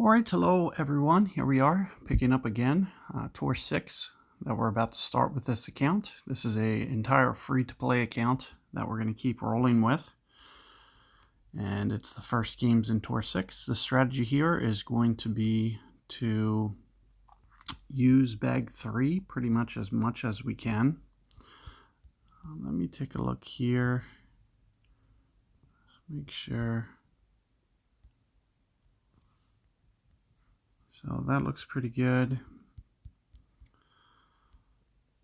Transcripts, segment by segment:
All right, hello everyone. Here we are picking up again, Tour 6 that we're about to start with this account. This is a entire free-to-play account that we're going to keep rolling with. And it's the first games in Tour 6. The strategy here is going to be to use bag 3 pretty much as we can. Let me take a look here. Make sure. So that looks pretty good.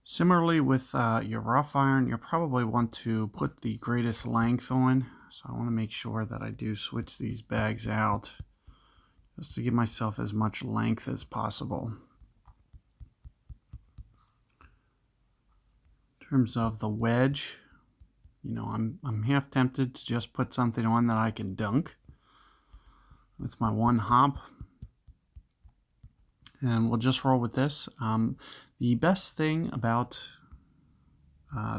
Similarly with your rough iron, you'll probably want to put the greatest length on. So I want to make sure that I do switch these bags out just to give myself as much length as possible. In terms of the wedge, you know, I'm half tempted to just put something on that I can dunk with my one hop. And we'll just roll with this. The best thing about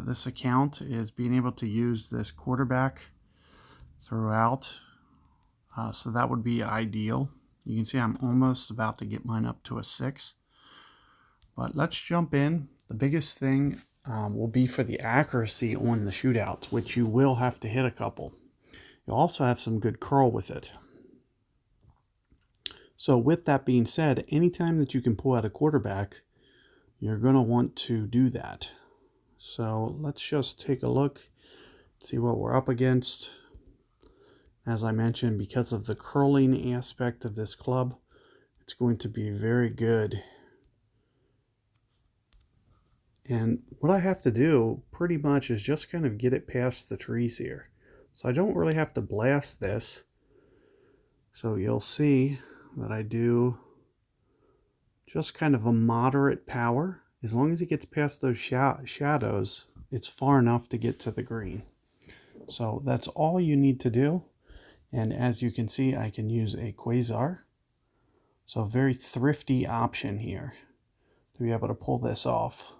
this account is being able to use this quarterback throughout. So that would be ideal. You can see I'm almost about to get mine up to a 6. But let's jump in. The biggest thing will be for the accuracy on the shootouts, which you will have to hit a couple. You'll also have some good curl with it. So with that being said, anytime that you can pull out a quarterback, you're going to want to do that. So let's just take a look, see what we're up against. As I mentioned, because of the curling aspect of this club, it's going to be very good. And what I have to do pretty much is just kind of get it past the trees here. So I don't really have to blast this. So you'll see that I do just kind of a moderate power. As long as it gets past those shadows, it's far enough to get to the green. So that's all you need to do. And as you can see, I can use a quasar. So a very thrifty option here to be able to pull this off.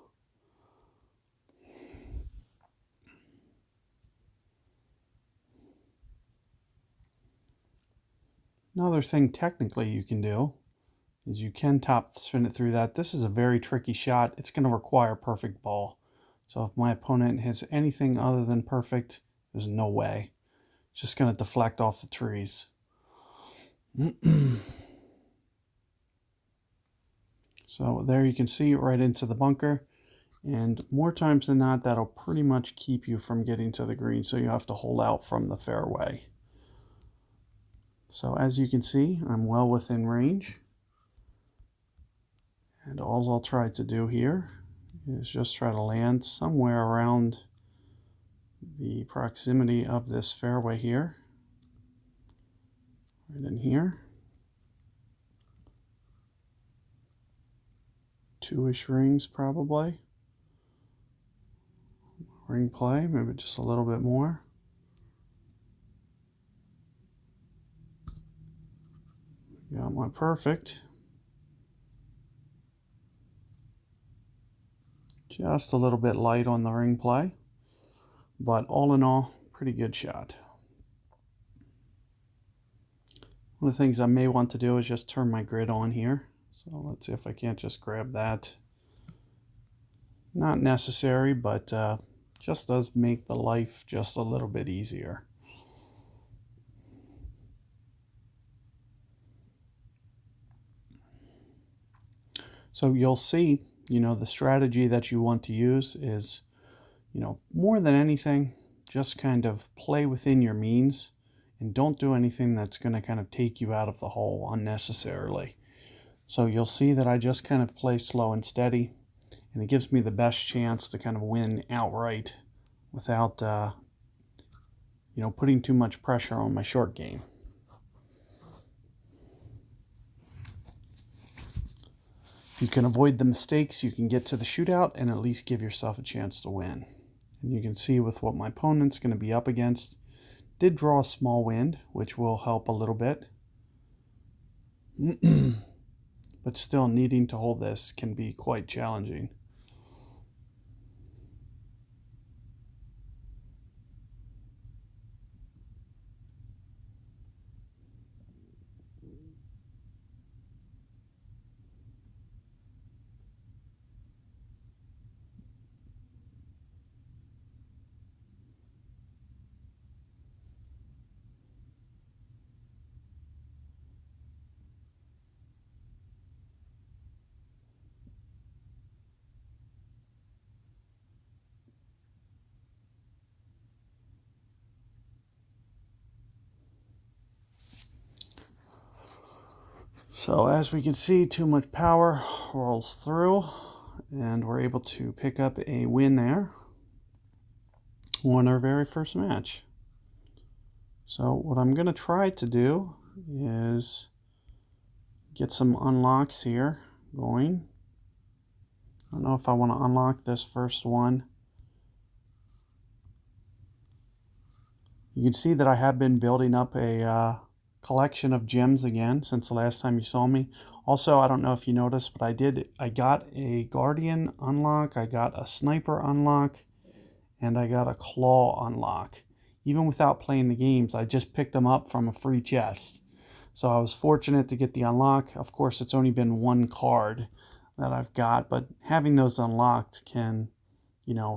Another thing technically you can do is you can top spin it through that. This is a very tricky shot. It's going to require perfect ball. So if my opponent hits anything other than perfect, there's no way. It's just going to deflect off the trees. So there you can see right into the bunker. And more times than not, that'll pretty much keep you from getting to the green. So you have to hold out from the fairway. So as you can see, I'm well within range. And all I'll try to do here is just try to land somewhere around the proximity of this fairway here. Right in here. 2-ish rings probably. Ring play, maybe just a little bit more. Got my perfect. Just a little bit light on the ring play, but all in all, pretty good shot. One of the things I may want to do is just turn my grid on here. So let's see if I can't just grab that. Not necessary, but just does make the life just a little bit easier. So you'll see, you know, the strategy that you want to use is, you know, more than anything, just kind of play within your means and don't do anything that's going to kind of take you out of the hole unnecessarily. So you'll see that I just kind of play slow and steady, and it gives me the best chance to kind of win outright without, you know, putting too much pressure on my short game. If you can avoid the mistakes, you can get to the shootout and at least give yourself a chance to win. And you can see with what my opponent's going to be up against, did draw a small wind, which will help a little bit. But still, needing to hold this can be quite challenging. So as we can see, too much power rolls through, and we're able to pick up a win there. Won our very first match. So what I'm going to try to do is get some unlocks here going. I don't know if I want to unlock this first one. You can see that I have been building up a collection of gems again since the last time you saw me. Also, I don't know if you noticed, but I got a Guardian unlock, I got a Sniper unlock, and I got a Claw unlock. Even without playing the games, I just picked them up from a free chest. So I was fortunate to get the unlock. Of course, it's only been one card that I've got, but having those unlocked can,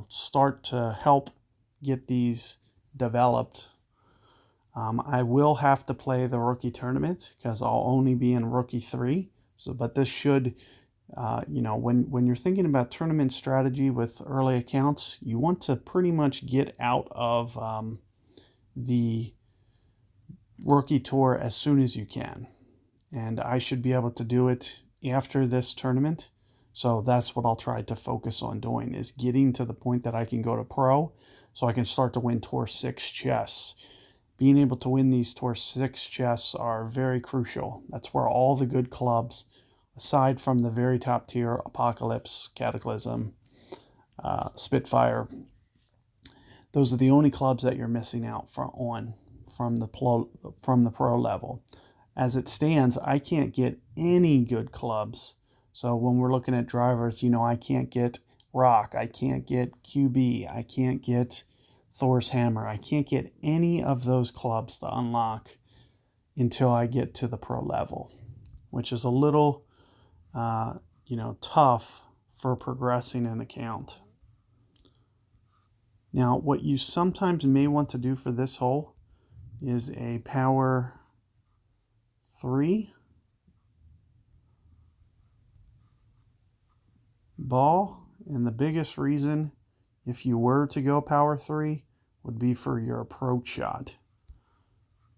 start to help get these developed. I will have to play the rookie tournament because I'll only be in rookie 3. So, but this should, when you're thinking about tournament strategy with early accounts, you want to pretty much get out of the rookie tour as soon as you can. And I should be able to do it after this tournament. So that's what I'll try to focus on doing, is getting to the point that I can go to pro so I can start to win Tour 6 chests. Being able to win these Tour 6 chests are very crucial. That's where all the good clubs, aside from the very top tier, Apocalypse, Cataclysm, Spitfire, those are the only clubs that you're missing out from the pro level. As it stands, I can't get any good clubs. So when we're looking at drivers, I can't get Rock, I can't get QB, I can't get Thor's Hammer. I can't get any of those clubs to unlock until I get to the pro level, which is a little, tough for progressing an account. Now, what you sometimes may want to do for this hole is a power 3 ball, and the biggest reason, if you were to go power 3, would be for your approach shot.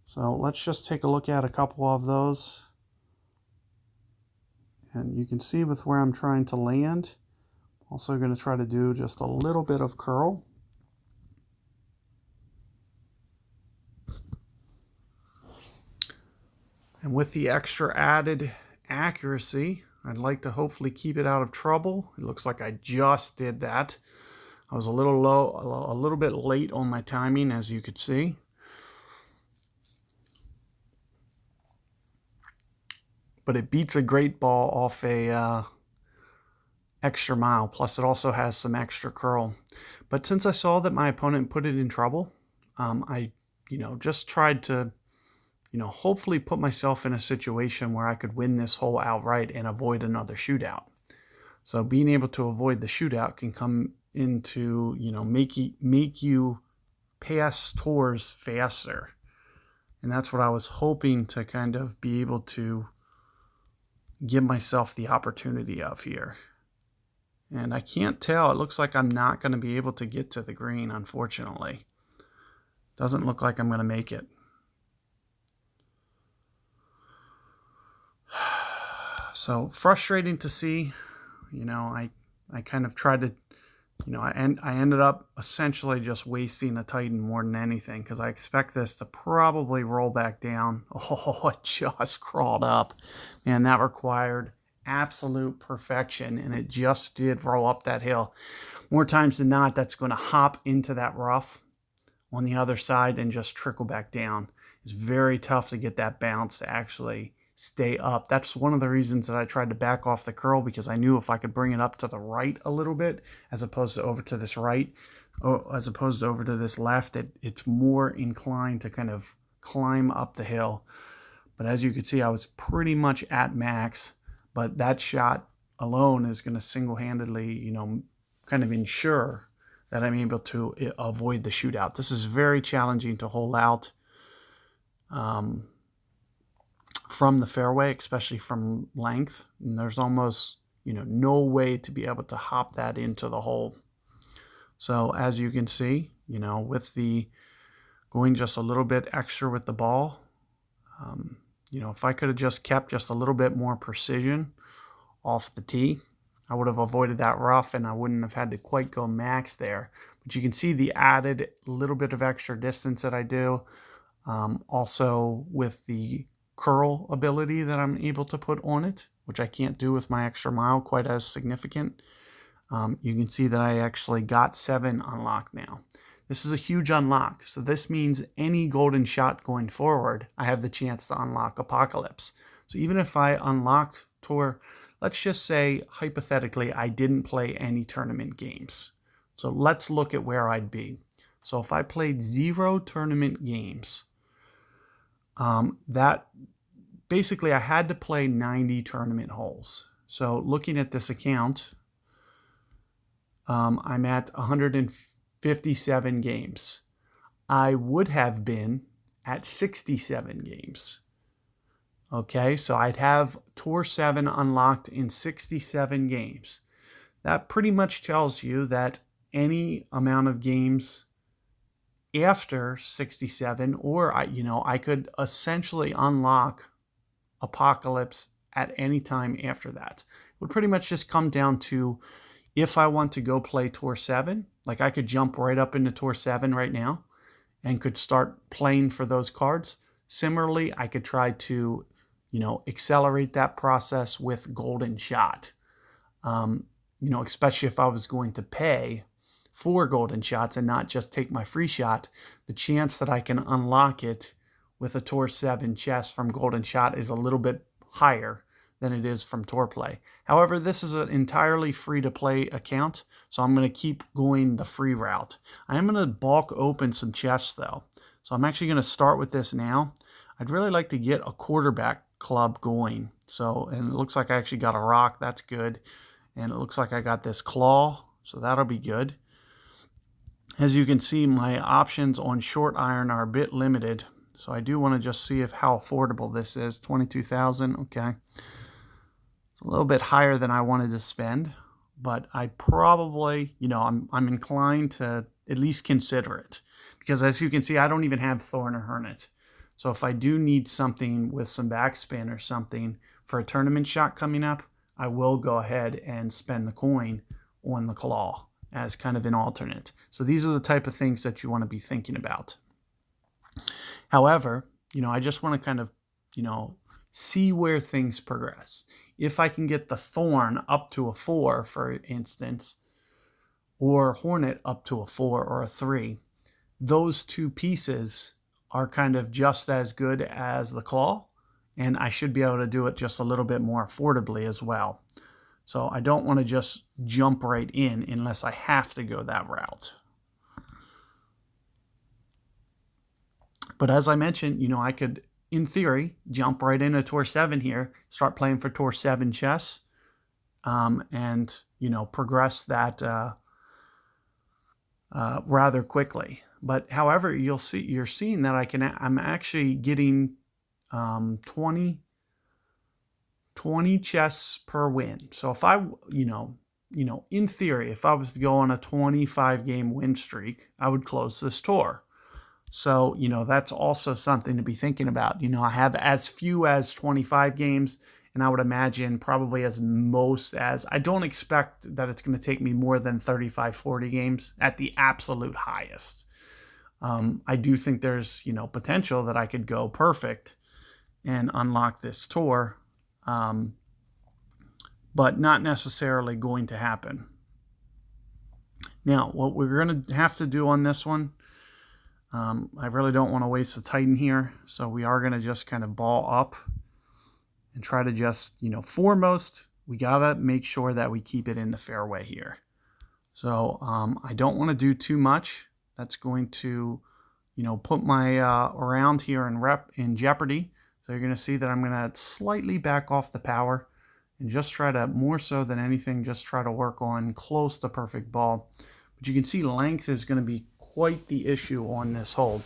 So let's just take a look at a couple of those. And you can see with where I'm trying to land, also going to try to do just a little bit of curl. And with the extra added accuracy, I'd like to hopefully keep it out of trouble. It looks like I just did that. I was a little bit late on my timing, as you could see. But it beats a great ball off a extra mile. Plus, it also has some extra curl. But since I saw that my opponent put it in trouble, I, just tried to, hopefully put myself in a situation where I could win this hole outright and avoid another shootout. So being able to avoid the shootout can come into, make you pass tours faster. And that's what I was hoping to kind of be able to give myself the opportunity of here. And I can't tell. It looks like I'm not going to be able to get to the green, unfortunately. Doesn't look like I'm going to make it. So frustrating to see. I kind of tried to, I ended up essentially just wasting a Titan more than anything, because I expect this to probably roll back down. Oh, it just crawled up. Man, that required absolute perfection, and it just did roll up that hill. More times than not, that's going to hop into that rough on the other side and just trickle back down. It's very tough to get that bounce to actually stay up. That's one of the reasons that I tried to back off the curl, because I knew if I could bring it up to the right a little bit, as opposed to over to this right, or as opposed to over to this left, it's more inclined to kind of climb up the hill. But as you can see, I was pretty much at max, but that shot alone is going to single-handedly, kind of ensure that I'm able to avoid the shootout. This is very challenging to hold out from the fairway, especially from length. And there's almost, no way to be able to hop that into the hole. So as you can see, with the going just a little bit extra with the ball, if I could have just kept just a little bit more precision off the tee, I would have avoided that rough and I wouldn't have had to quite go max there. But you can see the added little bit of extra distance that I do. Also with the curl ability that I'm able to put on it, which I can't do with my extra mile quite as significant. You can see that I actually got 7 unlocked now. This is a huge unlock. So this means any golden shot going forward, I have the chance to unlock Apocalypse. So even if I unlocked Tour, let's just say hypothetically I didn't play any tournament games. So let's look at where I'd be. So if I played 0 tournament games, that basically I had to play 90 tournament holes. So looking at this account, I'm at 157 games. I would have been at 67 games. Okay, so I'd have Tour 7 unlocked in 67 games. That pretty much tells you that any amount of games after 67, or I could essentially unlock Apocalypse at any time after that. It would pretty much just come down to if I want to go play Tour 7, like I could jump right up into Tour 7 right now and could start playing for those cards. Similarly, I could try to, accelerate that process with Golden Shot. Especially if I was going to pay for Golden Shots and not just take my free shot, the chance that I can unlock it with a Tour 7 chest from Golden Shot is a little bit higher than it is from Tour Play. However, this is an entirely free-to-play account, so I'm going to keep going the free route. I am going to bulk open some chests, though. So I'm actually going to start with this now. I'd really like to get a quarterback club going. And it looks like I actually got a rock. That's good. And it looks like I got this claw, so that'll be good. As you can see, my options on short iron are a bit limited. So I do want to just see how affordable this is. 22,000, okay. It's a little bit higher than I wanted to spend, but I probably, I'm inclined to at least consider it. Because as you can see, I don't even have Thorn or Hermit. So if I do need something with some backspin or something for a tournament shot coming up, I will go ahead and spend the coin on the claw as kind of an alternate. So these are the type of things that you want to be thinking about. However, I just want to kind of, see where things progress. If I can get the Thorn up to a 4, for instance, or Hornet up to a 4 or a 3, those two pieces are kind of just as good as the claw, and I should be able to do it just a little bit more affordably as well. So I don't want to just jump right in unless I have to go that route. But as I mentioned, I could, in theory, jump right into Tour 7 here, start playing for Tour 7 chess, and, progress that rather quickly. But however, you're seeing that I'm actually getting 20 chests per win. So if I, in theory, if I was to go on a 25 game win streak, I would close this tour. So, that's also something to be thinking about. I have as few as 25 games, and I would imagine probably as most as, I don't expect that it's going to take me more than 35, 40 games at the absolute highest. I do think there's, potential that I could go perfect and unlock this tour, but not necessarily going to happen. Now, what we're going to have to do on this one, I really don't want to waste the Titan here, so we are going to just kind of ball up and try to just, foremost, we got to make sure that we keep it in the fairway here. So I don't want to do too much. That's going to, put my round here in jeopardy. So you're going to see that I'm going to slightly back off the power and just try to, more so than anything, just try to work on close to perfect ball. But you can see length is going to be quite the issue on this hole.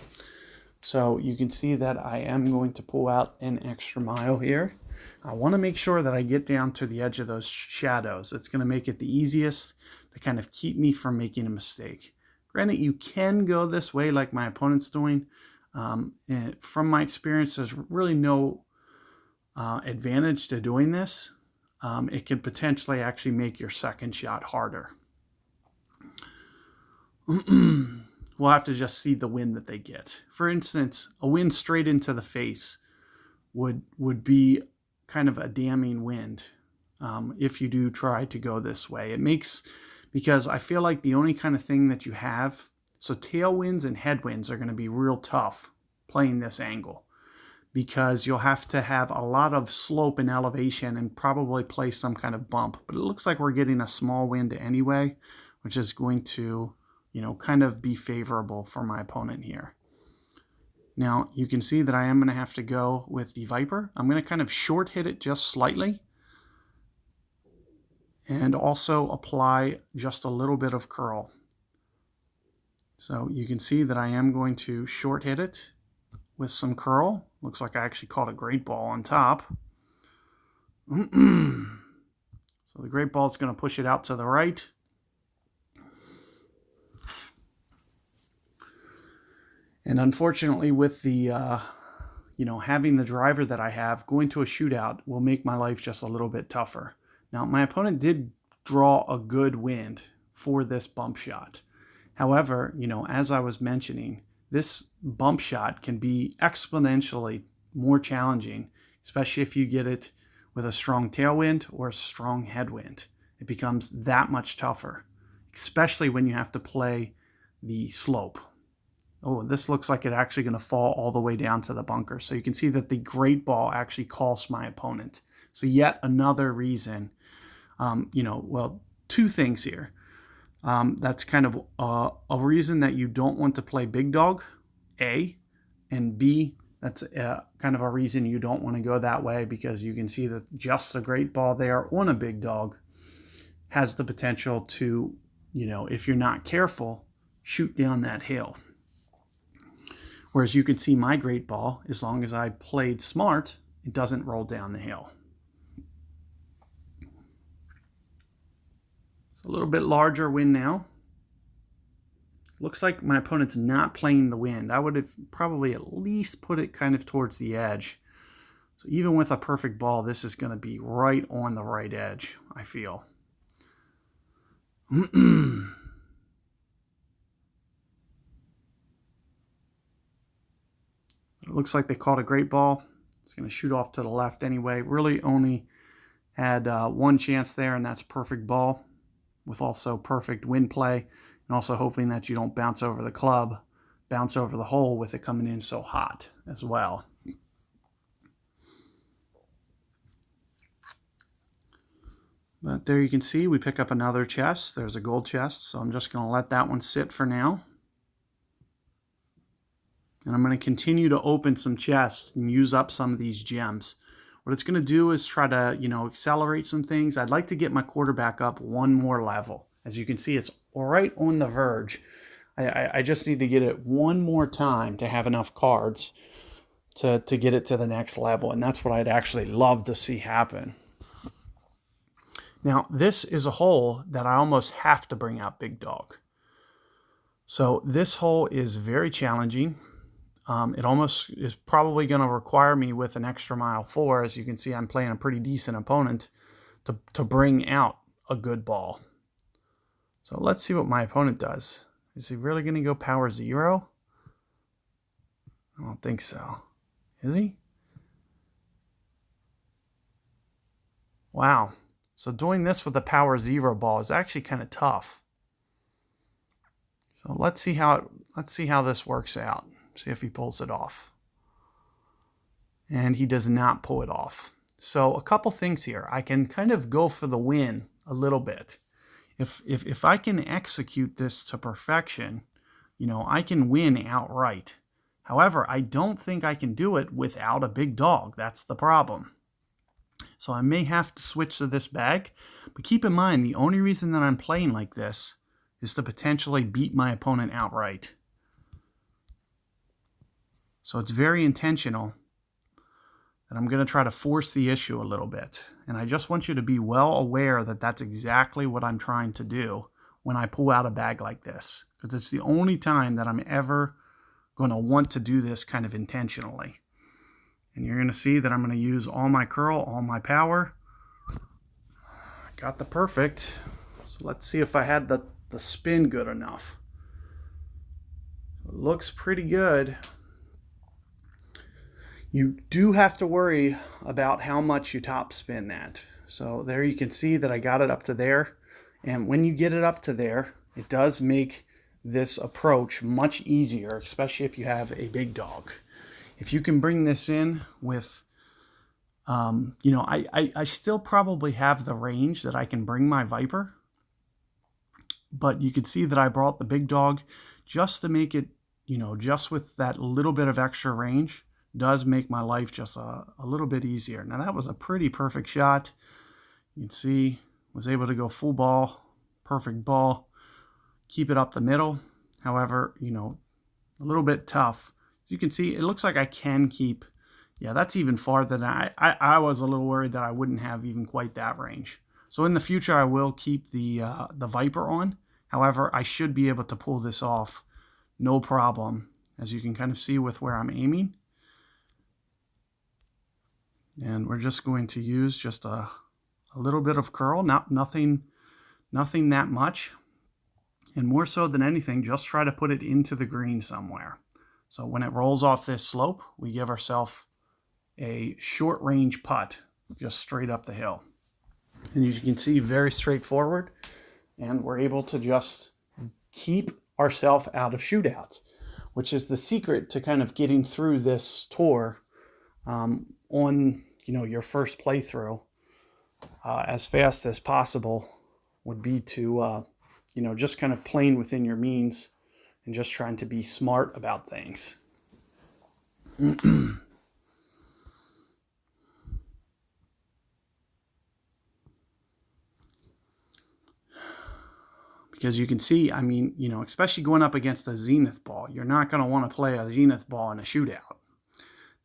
So you can see that I am going to pull out an extra mile here. I want to make sure that I get down to the edge of those shadows. It's going to make it the easiest to kind of keep me from making a mistake. Granted, you can go this way like my opponent's doing. From my experience, there's really no advantage to doing this. It can potentially actually make your second shot harder. We'll have to just see the wind that they get. For instance, a wind straight into the face would be kind of a damning wind if you do try to go this way. It makes, because I feel like the only kind of thing that you have, so tailwinds and headwinds are going to be real tough playing this angle, because you'll have to have a lot of slope and elevation and probably play some kind of bump. But it looks like we're getting a small wind anyway, which is going to, kind of be favorable for my opponent here. Now, you can see that I am going to have to go with the Viper. I'm going to kind of short hit it just slightly, and also apply just a little bit of curl. So you can see that I am going to short hit it with some curl. Looks like I actually caught a great ball on top. So the great ball is going to push it out to the right. And unfortunately, with the, having the driver that I have, going to a shootout will make my life just a little bit tougher. Now, my opponent did draw a good wind for this bump shot. However, as I was mentioning, this bump shot can be exponentially more challenging, especially if you get it with a strong tailwind or a strong headwind. It becomes that much tougher, especially when you have to play the slope. Oh, this looks like it's actually going to fall all the way down to the bunker. So you can see that the great ball actually costs my opponent. So yet another reason, two things here. That's kind of a reason that you don't want to play big dog, A, and B, that's kind of a reason you don't want to go that way, because you can see that just a great ball there on a big dog has the potential to, if you're not careful, shoot down that hill. Whereas you can see my great ball, as long as I played smart, it doesn't roll down the hill. A little bit larger wind now. Looks like my opponent's not playing the wind. I would have probably at least put it kind of towards the edge. So even with a perfect ball, this is going to be right on the right edge, I feel. It looks like they caught a great ball. It's going to shoot off to the left anyway. Really only had one chance there, and that's perfect ball, with also perfect wind play, and also hoping that you don't bounce over the club, bounce over the hole with it coming in so hot as well. But there you can see we pick up another chest. There's a gold chest, so I'm just going to let that one sit for now. And I'm going to continue to open some chests and use up some of these gems. What it's going to do is try to, accelerate some things. I'd like to get my quarterback up one more level. As you can see, it's right on the verge. I just need to get it one more time to have enough cards to get it to the next level. And that's what I'd actually love to see happen. Now, this is a hole that I almost have to bring out Big Dog. So this hole is very challenging. It almost is probably going to require me with an extra mile 4. As you can see, I'm playing a pretty decent opponent to bring out a good ball. So let's see what my opponent does. Is he really going to go power 0? I don't think so. Is he? Wow. So doing this with the power 0 ball is actually kind of tough. So let's see how this works out. See if he pulls it off. And he does not pull it off. So a couple things here. I can kind of go for the win a little bit. If I can execute this to perfection, I can win outright. However, I don't think I can do it without a big dog. That's the problem. So I may have to switch to this bag. But keep in mind, the only reason that I'm playing like this is to potentially beat my opponent outright. So it's very intentional that I'm going to try to force the issue a little bit. And I just want you to be well aware that that's exactly what I'm trying to do when I pull out a bag like this. Because it's the only time that I'm ever going to want to do this kind of intentionally. And you're going to see that I'm going to use all my curl, all my power. Got the perfect. So let's see if I had the spin good enough. It looks pretty good. You do have to worry about how much you top spin that. So there you can see that I got it up to there. And when you get it up to there, it does make this approach much easier, especially if you have a big dog. If you can bring this in with, I still probably have the range that I can bring my Viper. But you can see that I brought the big dog just to make it, just with that little bit of extra range, does make my life just a little bit easier. Now that was a pretty perfect shot. You can see, was able to go full ball, perfect ball, keep it up the middle. However, a little bit tough. As you can see, it looks like I can keep, yeah, that's even farther than I was a little worried that I wouldn't have even quite that range. So in the future, I will keep the Viper on. However, I should be able to pull this off no problem, as you can kind of see with where I'm aiming. And we're just going to use just a little bit of curl, nothing that much. And more so than anything, just try to put it into the green somewhere. So when it rolls off this slope, we give ourselves a short range putt just straight up the hill. And as you can see, very straightforward. And we're able to just keep ourselves out of shootouts, which is the secret to kind of getting through this tour on your first playthrough as fast as possible would be to just kind of playing within your means and just trying to be smart about things. Because you can see, especially going up against a zenith ball, you're not going to want to play a zenith ball in a shootout.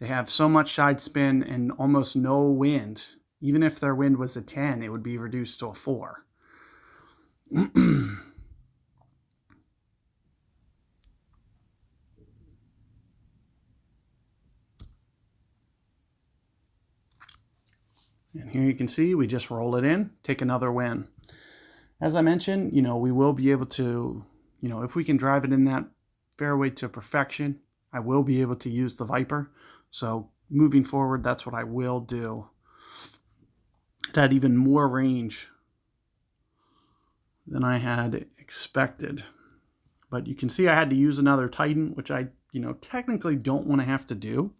They have so much side spin and almost no wind. Even if their wind was a 10, it would be reduced to a 4. And here you can see we just roll it in, take another win. As I mentioned, we will be able to, if we can drive it in that fairway to perfection, I will be able to use the Viper. So moving forward, that's what I will do. It had even more range than I had expected. But you can see I had to use another Titan, which I, technically don't want to have to do,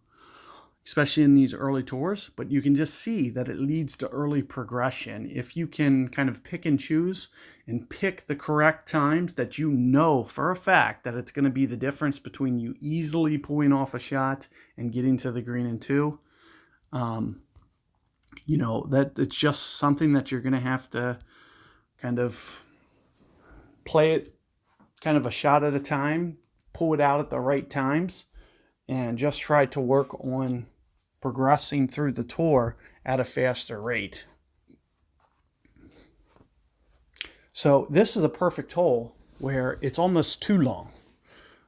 especially in these early tours. But you can just see that it leads to early progression. If you can kind of pick and choose and pick the correct times that you know for a fact that it's going to be the difference between you easily pulling off a shot and getting to the green in 2, that it's just something that you're going to have to kind of play it kind of a shot at a time, pull it out at the right times, and just try to work on progressing through the tour at a faster rate. So this is a perfect hole where it's almost too long.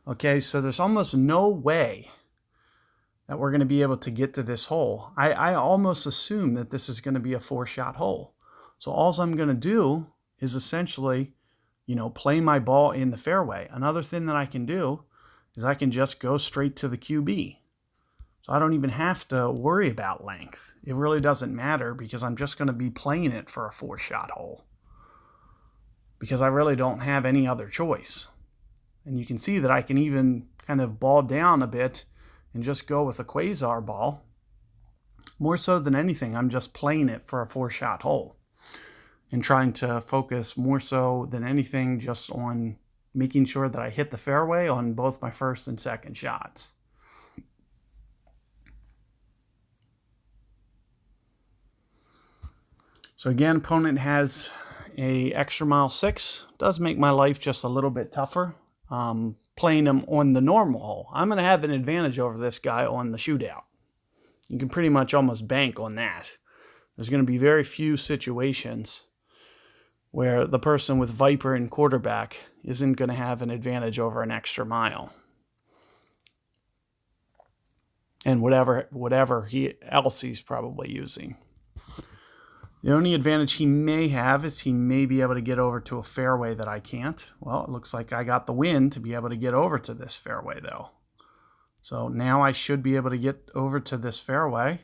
Okay, so there's almost no way that we're going to be able to get to this hole. I almost assume that this is going to be a 4-shot hole. So all I'm going to do is essentially, play my ball in the fairway. Another thing that I can do is I can just go straight to the QB. So I don't even have to worry about length. It really doesn't matter because I'm just going to be playing it for a 4-shot hole. Because I really don't have any other choice. And you can see that I can even kind of ball down a bit and just go with a quasar ball. More so than anything, I'm just playing it for a 4-shot hole. And trying to focus more so than anything just on making sure that I hit the fairway on both my first and second shots. So again, opponent has a extra mile 6. Does make my life just a little bit tougher. Playing him on the normal hole. I'm going to have an advantage over this guy on the shootout. You can pretty much almost bank on that. There's going to be very few situations where the person with Viper and quarterback isn't going to have an advantage over an extra mile. and whatever else he's probably using. The only advantage he may have is he may be able to get over to a fairway that I can't. Well, it looks like I got the wind to be able to get over to this fairway, though. So now I should be able to get over to this fairway.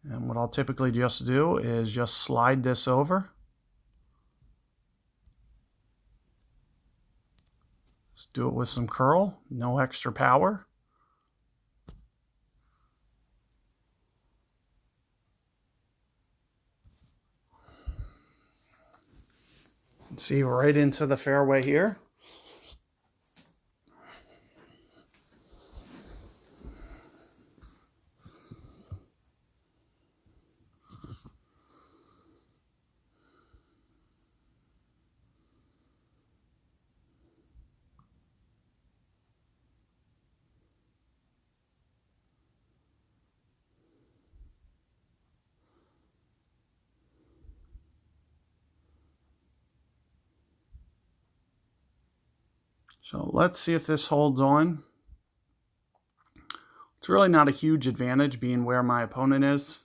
And what I'll typically just do is just slide this over. Let's do it with some curl, no extra power. See, right into the fairway here. So let's see if this holds on. It's really not a huge advantage being where my opponent is.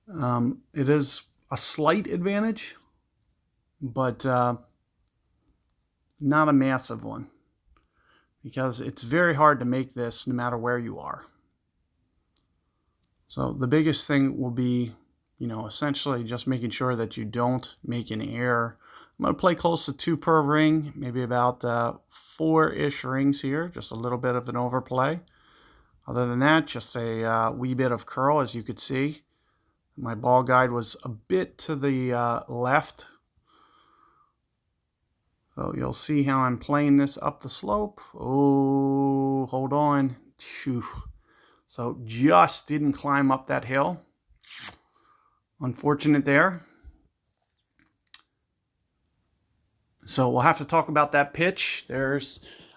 It is a slight advantage, but not a massive one, because it's very hard to make this no matter where you are. So the biggest thing will be, essentially just making sure that you don't make an error. I'm going to play close to 2 per ring, maybe about 4-ish rings here, just a little bit of an overplay. Other than that, just a wee bit of curl, as you could see. My ball guide was a bit to the left. So you'll see how I'm playing this up the slope. Oh, hold on. Phew. So just didn't climb up that hill. Unfortunate there. So we'll have to talk about that pitch.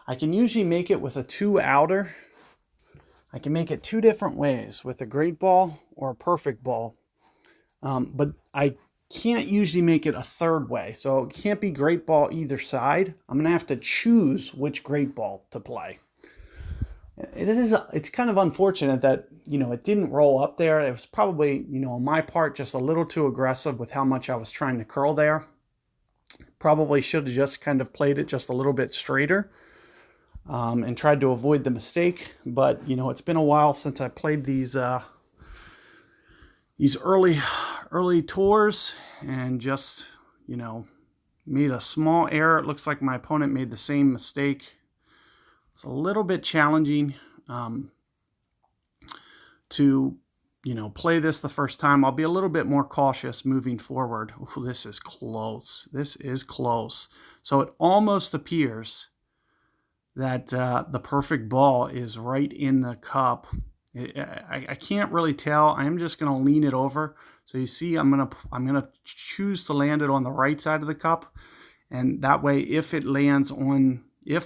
I can usually make it with a 2-outer. I can make it 2 different ways, with a great ball or a perfect ball. But I can't usually make it a 3rd way. So it can't be great ball either side. I'm going to have to choose which great ball to play. It's kind of unfortunate that, it didn't roll up there. It was probably, on my part, just a little too aggressive with how much I was trying to curl there. Probably should have just kind of played it just a little bit straighter and tried to avoid the mistake. But, it's been a while since I played these early tours, and just, made a small error. It looks like my opponent made the same mistake. It's a little bit challenging to, play this the first time. I'll be a little bit more cautious moving forward. Ooh, this is close. This is close. So it almost appears that the perfect ball is right in the cup. I can't really tell. I'm just going to lean it over. So you see, I'm gonna choose to land it on the right side of the cup, and that way, if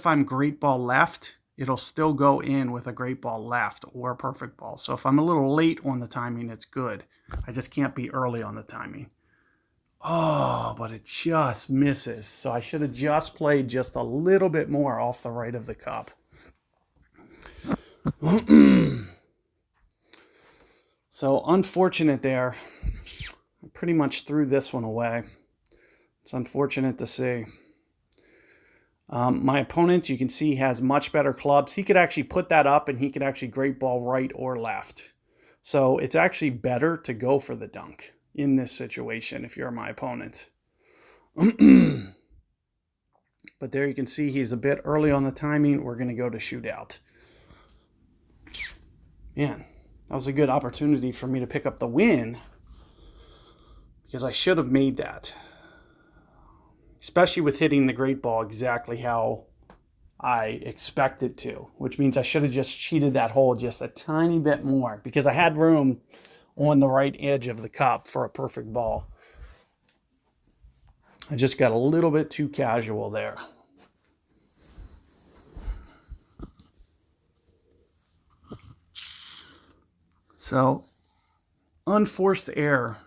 I'm great ball left, it'll still go in with a great ball left or a perfect ball. So if I'm a little late on the timing, it's good. I just can't be early on the timing. Oh, but it just misses. So I should have just played just a little bit more off the right of the cup. So unfortunate there. I pretty much threw this one away. It's unfortunate to see. My opponent, you can see, has much better clubs. He could actually put that up, and he could actually great ball right or left. So it's actually better to go for the dunk in this situation if you're my opponent. But there you can see he's a bit early on the timing. We're going to go to shootout. Man, that was a good opportunity for me to pick up the win, because I should have made that. Especially with hitting the great ball exactly how I expected to, which means I should have just cheated that hole just a tiny bit more, because I had room on the right edge of the cup for a perfect ball. I just got a little bit too casual there. So, unforced error.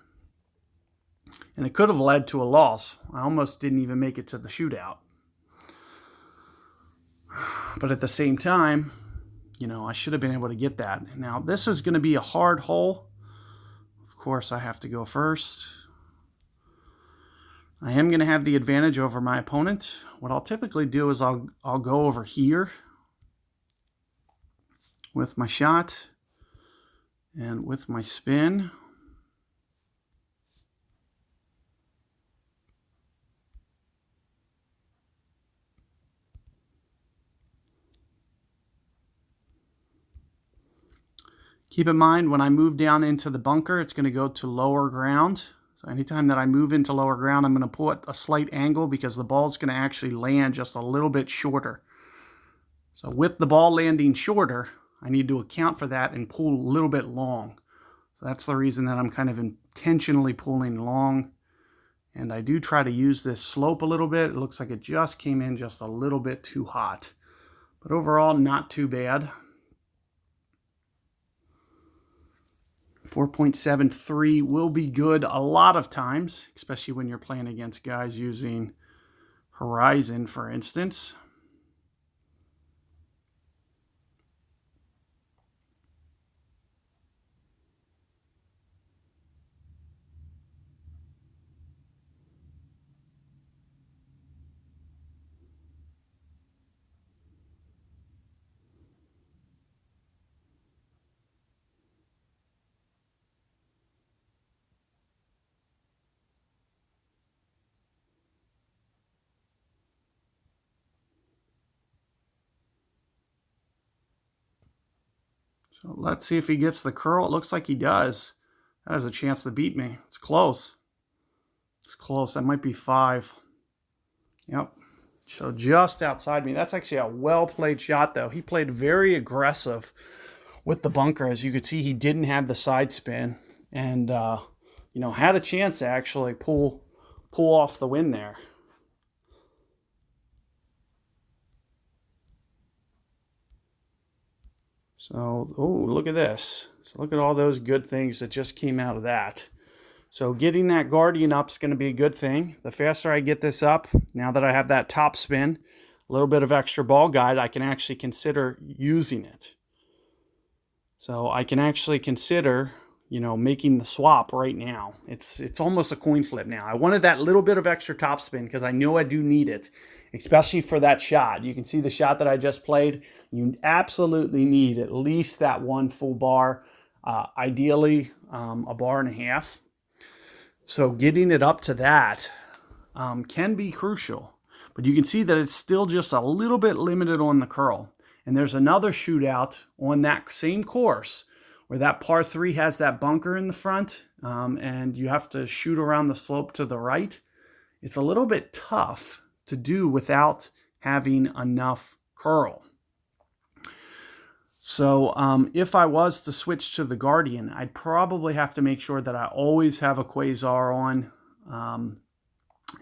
And it could have led to a loss. I almost didn't even make it to the shootout. But at the same time, I should have been able to get that. Now, this is going to be a hard hole. Of course, I have to go first. I am going to have the advantage over my opponent. What I'll typically do is I'll go over here with my shot and with my spin. Keep in mind, when I move down into the bunker, it's going to go to lower ground. So anytime that I move into lower ground, I'm going to put a slight angle because the ball is going to actually land just a little bit shorter. So with the ball landing shorter, I need to account for that and pull a little bit long. So that's the reason that I'm kind of intentionally pulling long. And I do try to use this slope a little bit. It looks like it just came in just a little bit too hot. But overall, not too bad. 4.73 will be good a lot of times, especially when you're playing against guys using Horizon, for instance. So let's see if he gets the curl. It looks like he does. That has a chance to beat me. It's close. It's close. That might be 5. Yep. So just outside me. That's actually a well-played shot, though. He played very aggressive with the bunker. As you could see, he didn't have the side spin. And, had a chance to actually pull off the win there. So, look at this. So look at all those good things that just came out of that. So getting that Guardian up is going to be a good thing. The faster I get this up, now that I have that top spin, a little bit of extra ball guide, I can actually consider using it. So I can actually consider, making the swap right now. It's almost a coin flip now. I wanted that little bit of extra top spin because I know I do need it, especially for that shot. You can see the shot that I just played. You absolutely need at least that one full bar, ideally a bar and a half. So getting it up to that can be crucial. But you can see that it's still just a little bit limited on the curl. And there's another shootout on that same course where that par 3 has that bunker in the front, and you have to shoot around the slope to the right. It's a little bit tough to do without having enough curl. So if I was to switch to the Guardian, I'd probably have to make sure that I always have a Quasar on.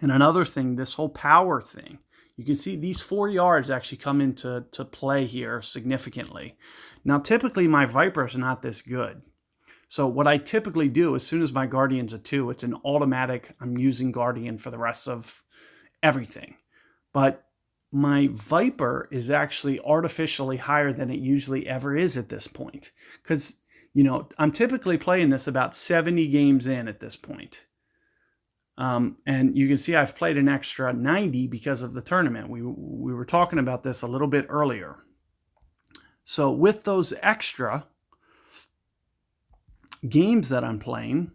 And another thing, this whole power thing. You can see these 4 yards actually come into play here significantly. Now, typically my Viper is not this good. So what I typically do, as soon as my Guardian's a 2, it's an automatic, I'm using Guardian for the rest of everything. But my Viper is actually artificially higher than it usually ever is at this point. Because, I'm typically playing this about 70 games in at this point. And you can see I've played an extra 90 because of the tournament. We were talking about this a little bit earlier. So with those extra games that I'm playing,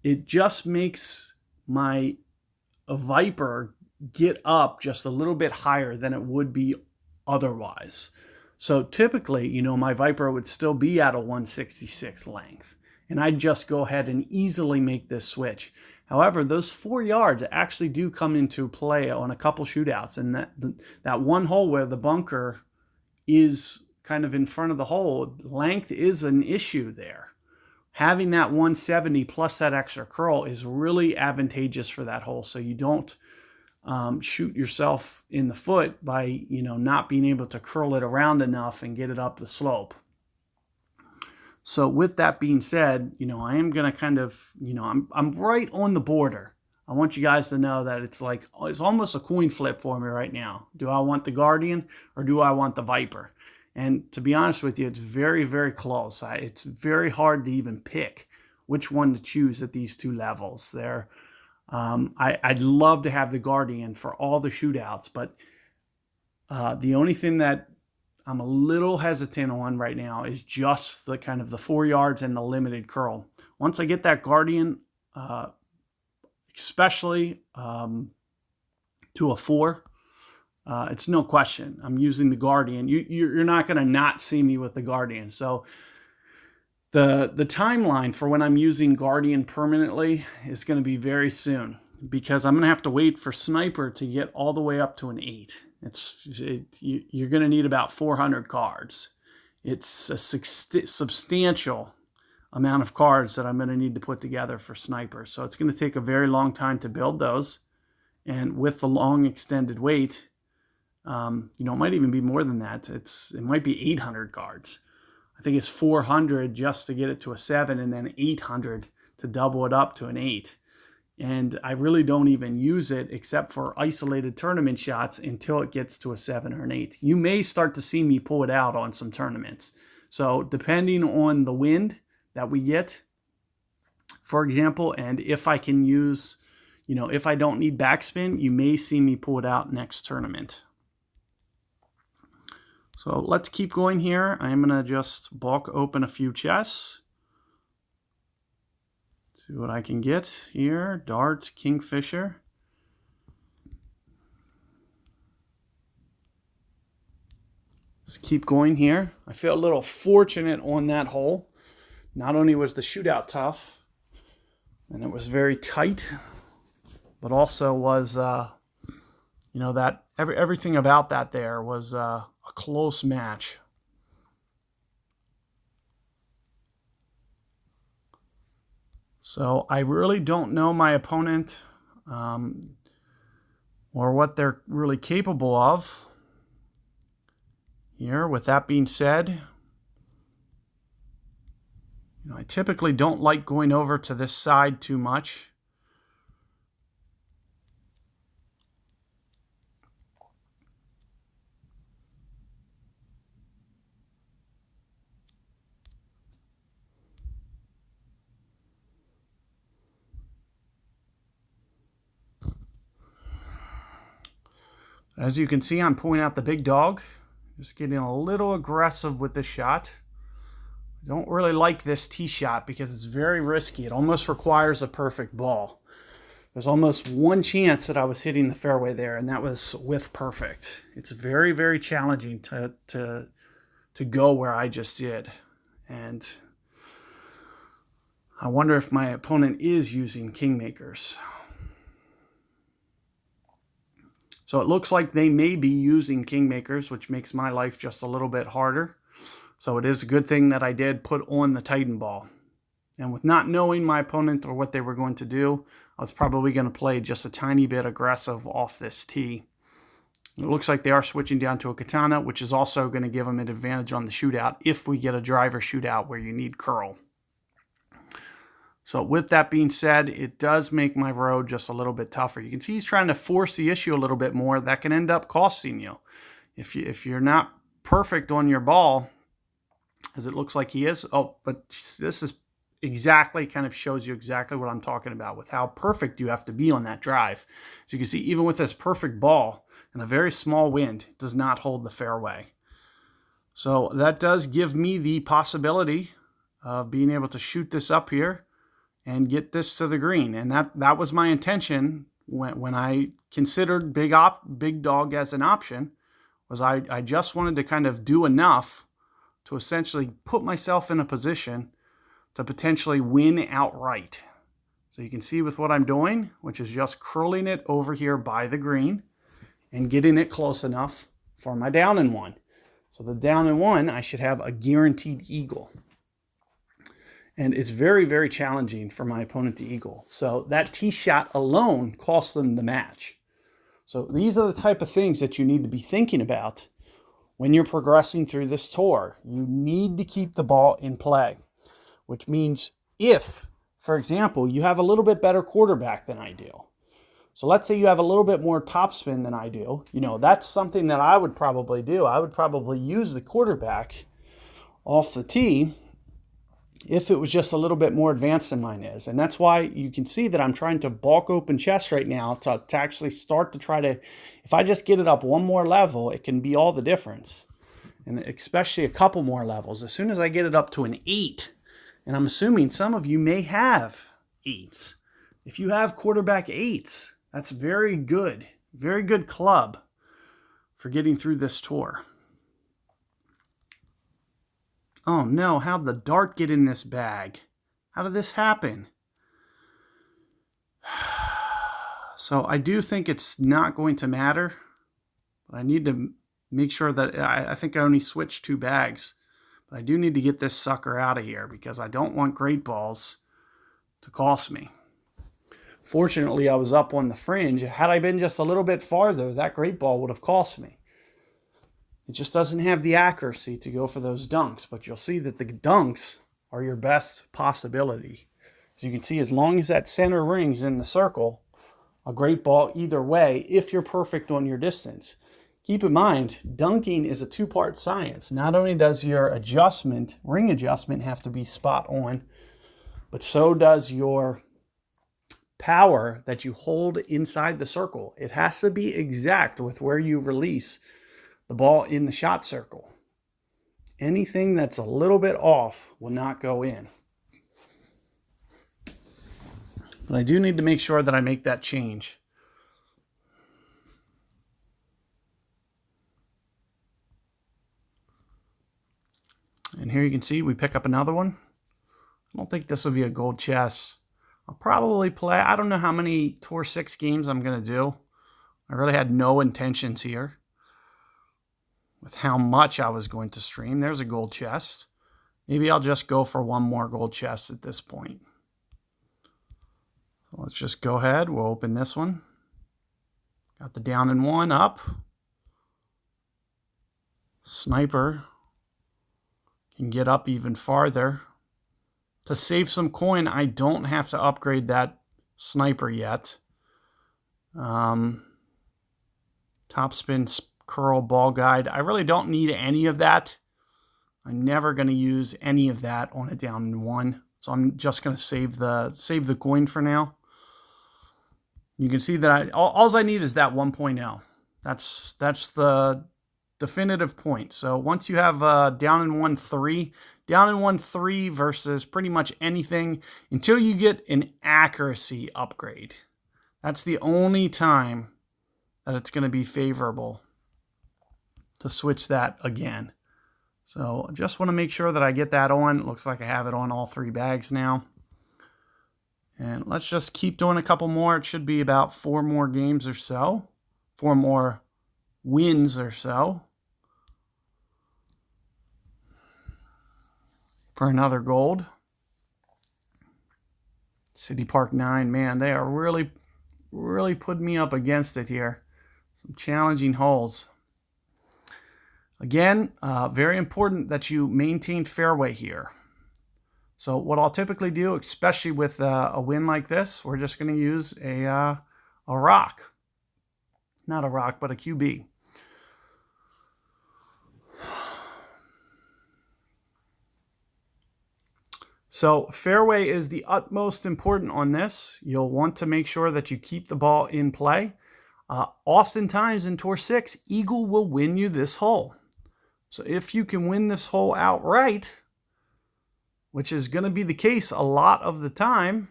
it just makes my Viper get up just a little bit higher than it would be otherwise. So typically, my Viper would still be at a 166 length, and I'd just go ahead and easily make this switch. However, those 4 yards actually do come into play on a couple shootouts, and that one hole where the bunker is kind of in front of the hole, length is an issue there. Having that 170 plus that extra curl is really advantageous for that hole, so you don't shoot yourself in the foot by not being able to curl it around enough and get it up the slope. So with that being said, I am going to kind of, I'm right on the border I want you guys to know that it's almost a coin flip for me right now. Do I want the Guardian or do I want the Viper? And to be honest with you, it's very, very close. It's very hard to even pick which one to choose at these two levels. I'd love to have the Guardian for all the shootouts, but the only thing that I'm a little hesitant on right now is just the kind of the 4 yards and the limited curl. Once I get that Guardian, especially to a 4, it's no question. I'm using the Guardian. You're not going to not see me with the Guardian. So the timeline for when I'm using Guardian permanently is going to be very soon, because I'm going to have to wait for Sniper to get all the way up to an 8. You're going to need about 400 cards. It's a substantial amount of cards that I'm going to need to put together for Sniper. So it's going to take a very long time to build those. And with the long extended wait, it might even be more than that. It might be 800 cards. I think it's 400 just to get it to a 7, and then 800 to double it up to an 8. And I really don't even use it except for isolated tournament shots until it gets to a 7 or an 8. You may start to see me pull it out on some tournaments. So depending on the wind that we get, for example, and if I can use, if I don't need backspin, you may see me pull it out next tournament. So let's keep going here. I'm going to just bulk open a few chests. See what I can get here. Dart, Kingfisher. Let's keep going here. I feel a little fortunate on that hole. Not only was the shootout tough, and it was very tight, but also was, that everything about that there was a close match. So I really don't know my opponent or what they're really capable of here. With that being said, I typically don't like going over to this side too much. As you can see, I'm pulling out the big dog. Just getting a little aggressive with this shot. I don't really like this tee shot because it's very risky. It almost requires a perfect ball. There's almost one chance that I was hitting the fairway there, and that was with perfect. It's very, very challenging to go where I just did. And I wonder if my opponent is using Kingmakers. So it looks like they may be using Kingmakers, which makes my life just a little bit harder. So it is a good thing that I did put on the Titan ball. And with not knowing my opponent or what they were going to do, I was probably going to play just a tiny bit aggressive off this tee. It looks like they are switching down to a Katana, which is also going to give them an advantage on the shootout if we get a driver shootout where you need curl. So with that being said, it does make my road just a little bit tougher. You can see he's trying to force the issue a little bit more. That can end up costing you. If you're not perfect on your ball, as it looks like he is. Oh, but this is exactly, kind of shows you exactly what I'm talking about with how perfect you have to be on that drive. As you can see, even with this perfect ball and a very small wind, it does not hold the fairway. So that does give me the possibility of being able to shoot this up here and get this to the green. And that was my intention when I considered big dog as an option, was I just wanted to kind of do enough to essentially put myself in a position to potentially win outright. So you can see with what I'm doing, which is just curling it over here by the green and getting it close enough for my down and one. So the down and one, I should have a guaranteed eagle. And it's very, very challenging for my opponent to eagle. So that tee shot alone cost them the match. So these are the type of things that you need to be thinking about when you're progressing through this tour. You need to keep the ball in play, which means if, for example, you have a little bit better quarterback than I do, So let's say you have a little bit more topspin than I do. You know, that's something that I would probably do. I would probably use the quarterback off the tee if it was just a little bit more advanced than mine is. And that's why you can see that I'm trying to bulk open chest right now to actually start to try to, if I just get it up one more level, it can be all the difference. And especially a couple more levels. As soon as I get it up to an 8, and I'm assuming some of you may have 8s. If you have quarterback 8s, that's very good club for getting through this tour. Oh no, how'd the dart get in this bag? How did this happen? So I do think it's not going to matter, but I need to make sure that I think I only switched 2 bags. But I do need to get this sucker out of here because I don't want great balls to cost me. Fortunately, I was up on the fringe. Had I been just a little bit farther, that great ball would have cost me. It just doesn't have the accuracy to go for those dunks, but you'll see that the dunks are your best possibility. As you can see, as long as that center ring's in the circle, a great ball either way if you're perfect on your distance. Keep in mind, dunking is a 2-part science. Not only does your ring adjustment have to be spot on, but so does your power that you hold inside the circle. It has to be exact with where you release the ball in the shot circle. Anything that's a little bit off will not go in. But I do need to make sure that I make that change. And here you can see we pick up another one. I don't think this will be a gold chest. I'll probably play, I don't know how many Tour 6 games I'm going to do. I really had no intentions here with how much I was going to stream. There's a gold chest. Maybe I'll just go for one more gold chest at this point. So let's just go ahead. We'll open this one. Got the down and 1 up. Sniper can get up even farther. To save some coin, I don't have to upgrade that sniper yet. Top spin curl ball guide. I really don't need any of that. I'm never going to use any of that on a down and 1. So I'm just going to save the coin for now. You can see that all I need is that 1.0. That's the definitive point. So once you have down and 1-3, down and 1-3 versus pretty much anything until you get an accuracy upgrade. That's the only time that it's going to be favorable to switch that again. So I just want to make sure that I get that on. It looks like I have it on all 3 bags now. And let's just keep doing a couple more. It should be about 4 more games or so. 4 more wins or so. For another gold. City Park 9, man, they are really putting me up against it here. Some challenging holes. Again, very important that you maintain fairway here. So what I'll typically do, especially with a win like this, we're just going to use a rock. Not a rock, but a QB. So fairway is the utmost important on this. You'll want to make sure that you keep the ball in play. Oftentimes in Tour 6, Eagle will win you this hole. So if you can win this hole outright, which is going to be the case a lot of the time,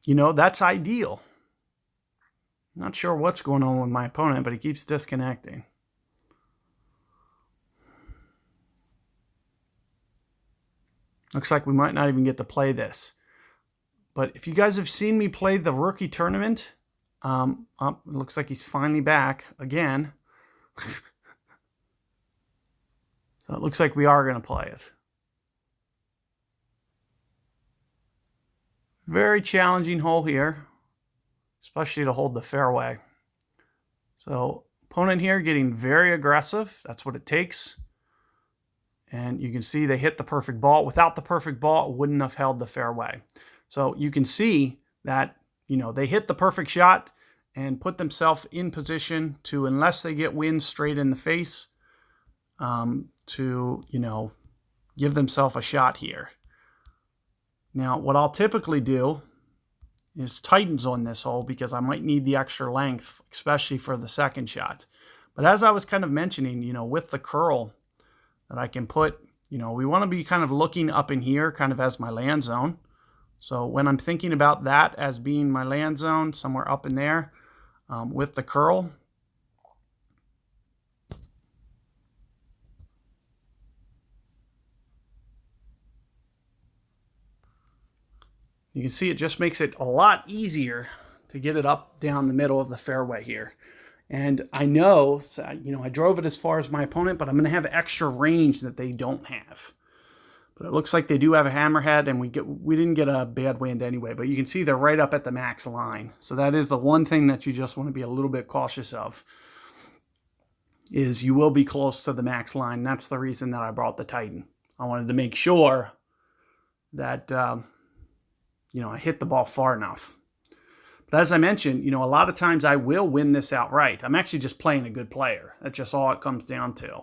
you know, that's ideal. Not sure what's going on with my opponent, but he keeps disconnecting. Looks like we might not even get to play this. But if you guys have seen me play the rookie tournament, it looks like he's finally back again. So it looks like we are going to play it. Very challenging hole here, especially to hold the fairway. So opponent here getting very aggressive. That's what it takes. And you can see they hit the perfect ball. Without the perfect ball, it wouldn't have held the fairway. So you can see that they hit the perfect shot and put themselves in position to, unless they get wind straight in the face, to, give themselves a shot here. Now, what I'll typically do is tightens on this hole because I might need the extra length, especially for the second shot. But as I was kind of mentioning, with the curl that I can put, we want to be kind of looking up in here kind of as my land zone. So when I'm thinking about that as being my land zone, somewhere up in there, with the curl, you can see it just makes it a lot easier to get it up down the middle of the fairway here. And I know, I drove it as far as my opponent, but I'm going to have extra range that they don't have. But it looks like they do have a hammerhead, and we didn't get a bad wind anyway. But you can see they're right up at the max line. So that is the one thing that you just want to be a little bit cautious of, is you will be close to the max line. That's the reason that I brought the Titan. I wanted to make sure that, I hit the ball far enough. But as I mentioned, a lot of times I will win this outright. I'm actually just playing a good player. That's just all it comes down to.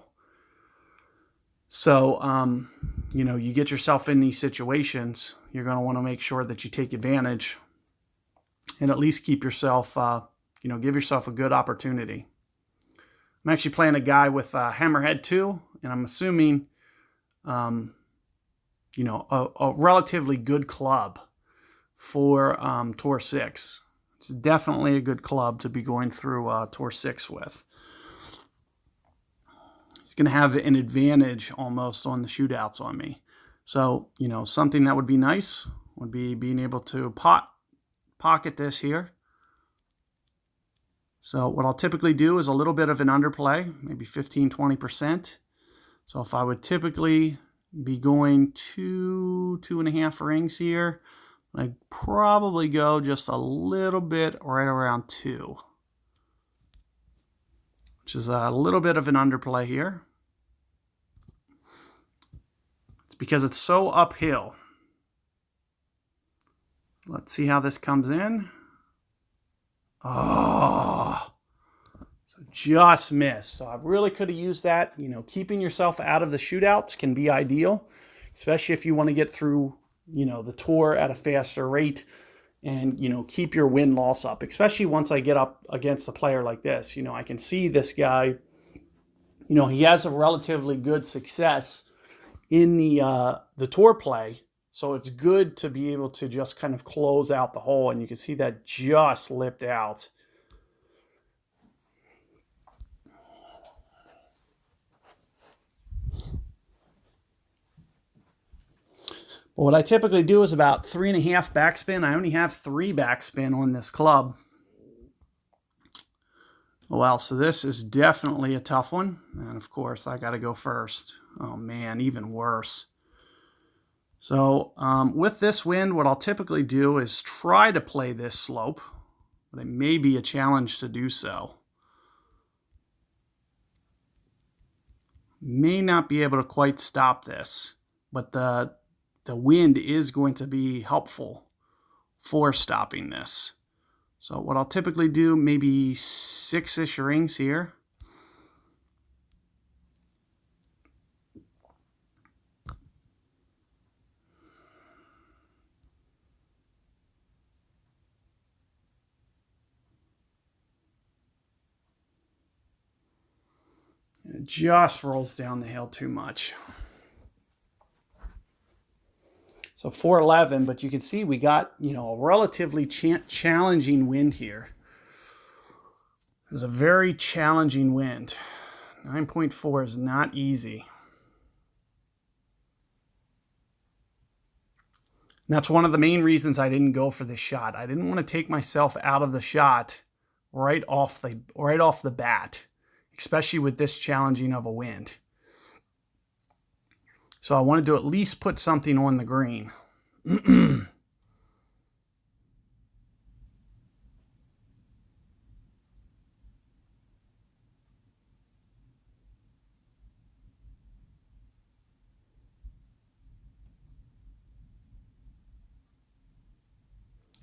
So, you get yourself in these situations, you're going to want to make sure that you take advantage and at least keep yourself, give yourself a good opportunity. I'm actually playing a guy with a hammerhead too, and I'm assuming, a relatively good club for Tour 6. It's definitely a good club to be going through Tour 6 with. He's going to have an advantage almost on the shootouts on me. So, something that would be nice would be being able to pocket this here. So what I'll typically do is a little bit of an underplay, maybe 15-20%. So if I would typically be going 2.5 rings here, I'd probably go just a little bit right around 2, which is a little bit of an underplay here. It's because it's so uphill. Let's see how this comes in. Oh, so just missed. So I really could have used that. Keeping yourself out of the shootouts can be ideal, especially if you want to get through, the tour at a faster rate and, keep your win-loss up, especially once I get up against a player like this. I can see this guy, he has a relatively good success in the tour play. So it's good to be able to just kind of close out the hole, and you can see that just lipped out. But what I typically do is about 3.5 backspin. I only have 3 backspin on this club. Well, so this is definitely a tough one. And of course, I got to go first. Oh man, even worse. So with this wind, what I'll typically do is try to play this slope, but it may be a challenge to do so. May not be able to quite stop this, but the wind is going to be helpful for stopping this. So what I'll typically do, maybe 6-ish rings here. It just rolls down the hill too much. So 411, but you can see we got, a relatively challenging wind here. It's a very challenging wind. 9.4 is not easy. And that's one of the main reasons I didn't go for this shot. I didn't want to take myself out of the shot right off the bat, especially with this challenging of a wind. So I wanted to at least put something on the green.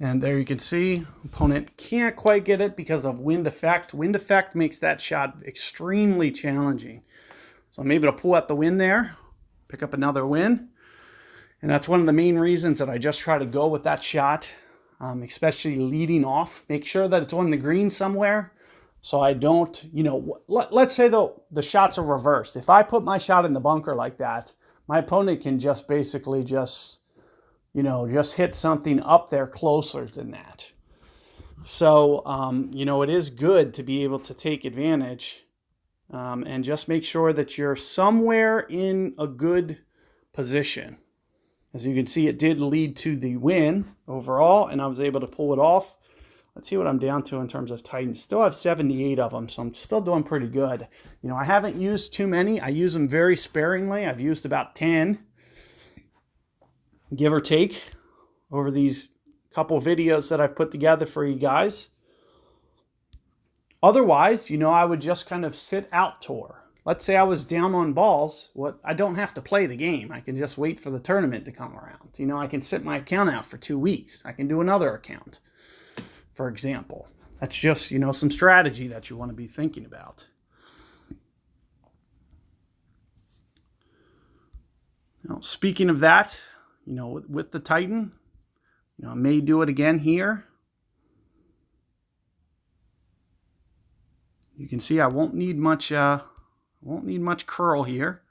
And there you can see, opponent can't quite get it because of wind effect. Wind effect makes that shot extremely challenging. So I'm able to pull out the wind there, pick up another win. And that's one of the main reasons that I just try to go with that shot, especially leading off. Make sure that it's on the green somewhere so I don't, let's say the shots are reversed. If I put my shot in the bunker like that, my opponent can just basically just hit something up there closer than that. So, it is good to be able to take advantage and just make sure that you're somewhere in a good position. As you can see, it did lead to the win overall, and I was able to pull it off. Let's see what I'm down to in terms of Titans. Still have 78 of them, so I'm still doing pretty good. I haven't used too many. I use them very sparingly. I've used about 10, give or take, over these couple videos that I've put together for you guys. Otherwise, I would just kind of sit out tour. Let's say I was down on balls. I don't have to play the game. I can just wait for the tournament to come around. I can sit my account out for 2 weeks. I can do another account, for example. That's just, some strategy that you want to be thinking about. Now, speaking of that, with the Titan, I may do it again here. You can see I won't need much curl here.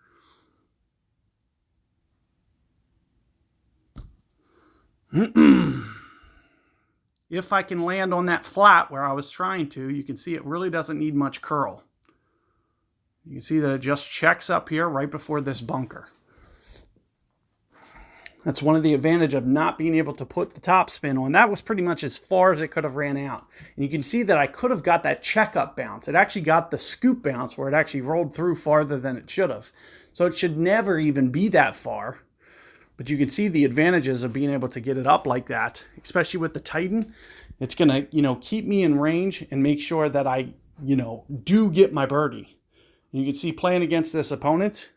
If I can land on that flat where I was trying to, you can see it really doesn't need much curl. You can see that it just checks up here right before this bunker. That's one of the advantages of not being able to put the top spin on. That was pretty much as far as it could have ran out. And you can see that I could have got that checkup bounce. It actually got the scoop bounce where it actually rolled through farther than it should have. So it should never even be that far. But you can see the advantages of being able to get it up like that, especially with the Titan. It's going to, keep me in range and make sure that I, do get my birdie. And you can see playing against this opponent,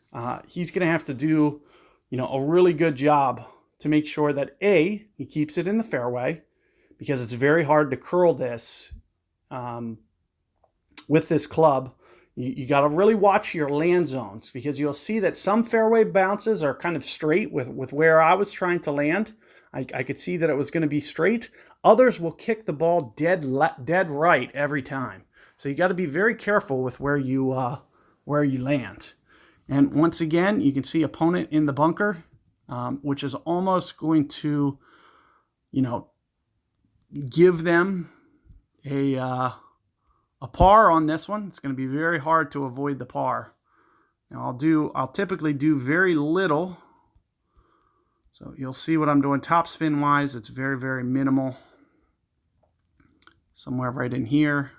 he's going to have to do a really good job to make sure that A, he keeps it in the fairway, because it's very hard to curl this with this club. You got to really watch your land zones, because you'll see that some fairway bounces are kind of straight with where I was trying to land. I could see that it was going to be straight. Others will kick the ball dead right every time. So you got to be very careful with where you land. And once again, you can see opponent in the bunker, which is almost going to, give them a par on this one. It's going to be very hard to avoid the par. Now I'll typically do very little. So you'll see what I'm doing top spin wise. It's very, very minimal. Somewhere right in here.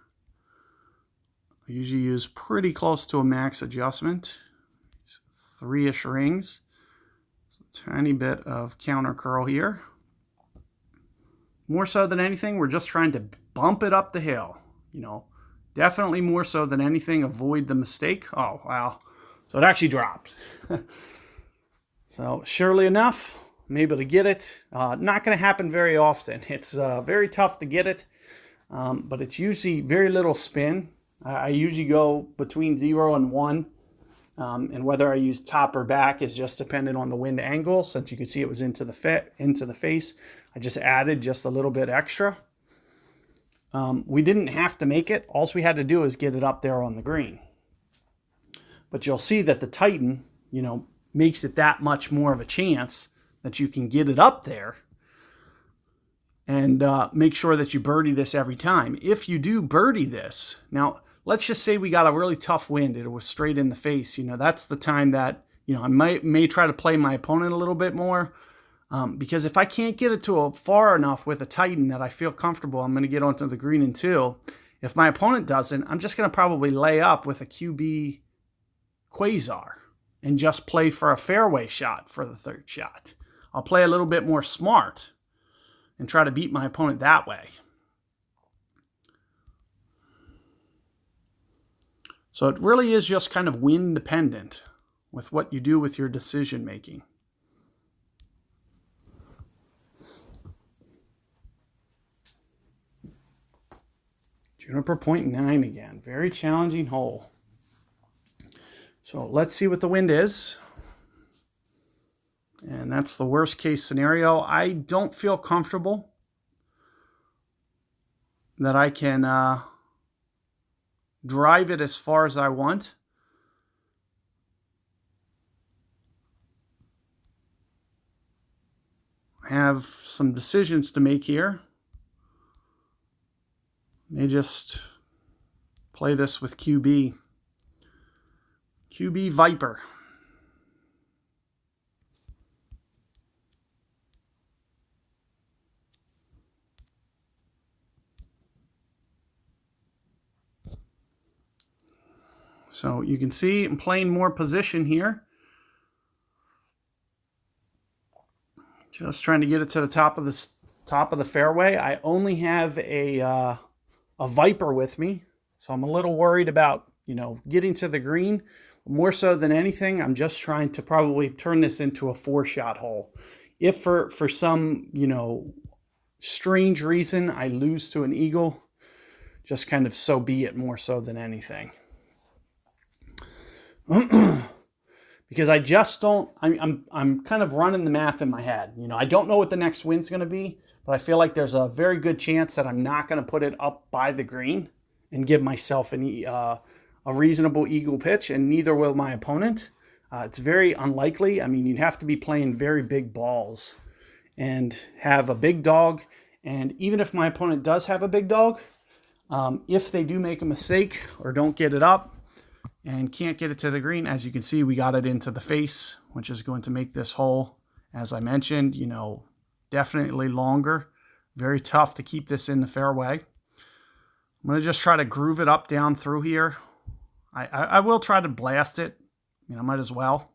I usually use pretty close to a max adjustment. 3-ish rings. So a tiny bit of counter curl here. More so than anything, we're just trying to bump it up the hill. Definitely more so than anything, avoid the mistake. Oh, wow. So it actually dropped. So surely enough, I'm able to get it. Not going to happen very often. It's very tough to get it, but it's usually very little spin. I usually go between 0 and 1. And whether I use top or back is just dependent on the wind angle. Since you can see it was into the face, I just added just a little bit extra. We didn't have to make it. All we had to do is get it up there on the green. But you'll see that the Titan, makes it that much more of a chance that you can get it up there and make sure that you birdie this every time. If you do birdie this, now let's just say we got a really tough wind. It was straight in the face. That's the time that, I may try to play my opponent a little bit more. Because if I can't get it to far enough with a Titan that I feel comfortable, I'm going to get onto the green in 2. If my opponent doesn't, I'm just going to probably lay up with a QB Quasar and just play for a fairway shot for the 3rd shot. I'll play a little bit more smart and try to beat my opponent that way. So it really is just kind of wind dependent with what you do with your decision making. Juniper .9 again. Very challenging hole. So let's see what the wind is. And that's the worst case scenario. I don't feel comfortable that I can drive it as far as I want. I have some decisions to make here. May just play this with QB. QB Viper. So you can see I'm playing more position here. Just trying to get it to the top of the fairway. I only have a Viper with me, so I'm a little worried about, getting to the green. More so than anything, I'm just trying to probably turn this into a 4-shot hole. If for some, strange reason I lose to an eagle, just kind of so be it, more so than anything. Because I just don't, I'm kind of running the math in my head. I don't know what the next wind's going to be, but I feel like there's a very good chance that I'm not going to put it up by the green and give myself a reasonable eagle pitch, and neither will my opponent. It's very unlikely. You'd have to be playing very big balls and have a big dog. And even if my opponent does have a big dog, if they do make a mistake or don't get it up, and can't get it to the green, as you can see, we got it into the face, which is going to make this hole, as I mentioned, definitely longer. Very tough to keep this in the fairway. I'm going to just try to groove it up down through here. I will try to blast it. I might as well.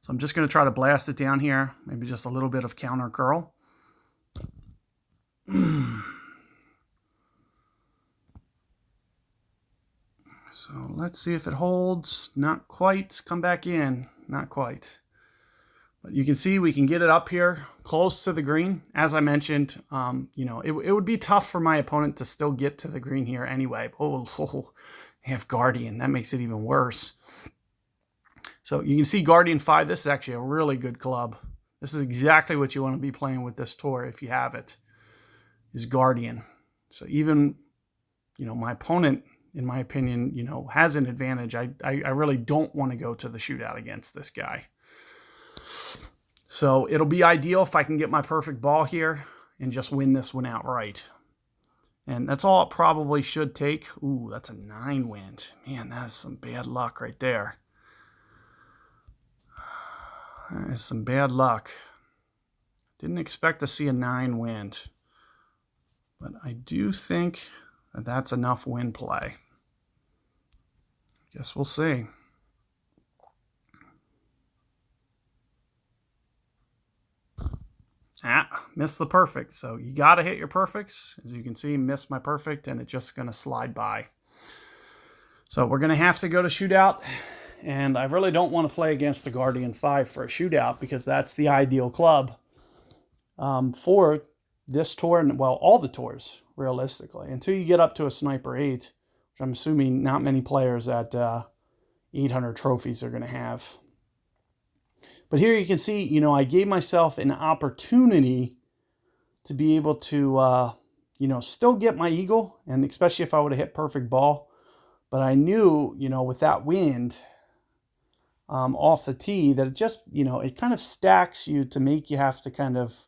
So I'm just going to try to blast it down here. Maybe just a little bit of counter curl. So let's see if it holds. Not quite. Come back in. Not quite. But you can see we can get it up here close to the green. As I mentioned, it would be tough for my opponent to still get to the green here anyway. Oh, I have Guardian. That makes it even worse. So you can see Guardian 5. This is actually a really good club. This is exactly what you want to be playing with this tour if you have it, is Guardian. So even, my opponent, in my opinion, has an advantage. I really don't want to go to the shootout against this guy. So it'll be ideal if I can get my perfect ball here and just win this one outright. And that's all it probably should take. Ooh, that's a 9 wind. Man, that is some bad luck right there. That is some bad luck. Didn't expect to see a 9 wind. But I do think that that's enough wind play. Guess we'll see. Missed the perfect. So you got to hit your perfects. As you can see, missed my perfect, and it's just going to slide by. So we're going to have to go to shootout. And I really don't want to play against the Guardian 5 for a shootout, because that's the ideal club for this tour, and well, all the tours, realistically. Until you get up to a Sniper 8, which I'm assuming not many players at 800 trophies are going to have. But here you can see, I gave myself an opportunity to be able to, still get my eagle, and especially if I would have hit perfect ball. But I knew, with that wind off the tee, that it just, it kind of stacks you to make you have to kind of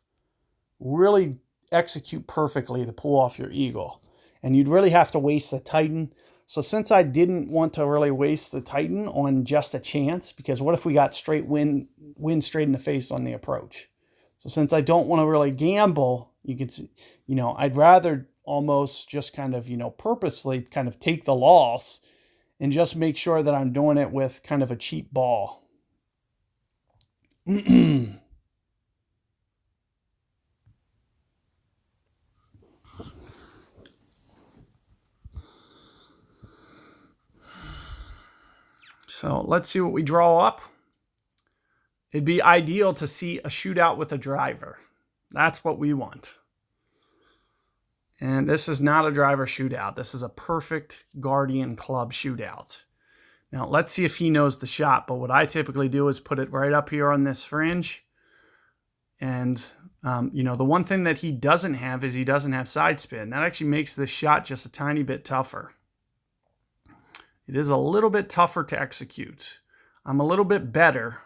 really execute perfectly to pull off your eagle. And you'd really have to waste the Titan. So since I didn't want to really waste the Titan on just a chance, because what if we got straight wind straight in the face on the approach? So since I don't want to really gamble, you can see, I'd rather almost just kind of, purposely kind of take the loss and just make sure that I'm doing it with kind of a cheap ball. So let's see what we draw up. It'd be ideal to see a shootout with a driver. That's what we want. And this is not a driver shootout. This is a perfect Guardian club shootout. Now, let's see if he knows the shot. But what I typically do is put it right up here on this fringe. And, the one thing that he doesn't have is he doesn't have side spin. That actually makes this shot just a tiny bit tougher. It is a little bit tougher to execute. I'm a little bit better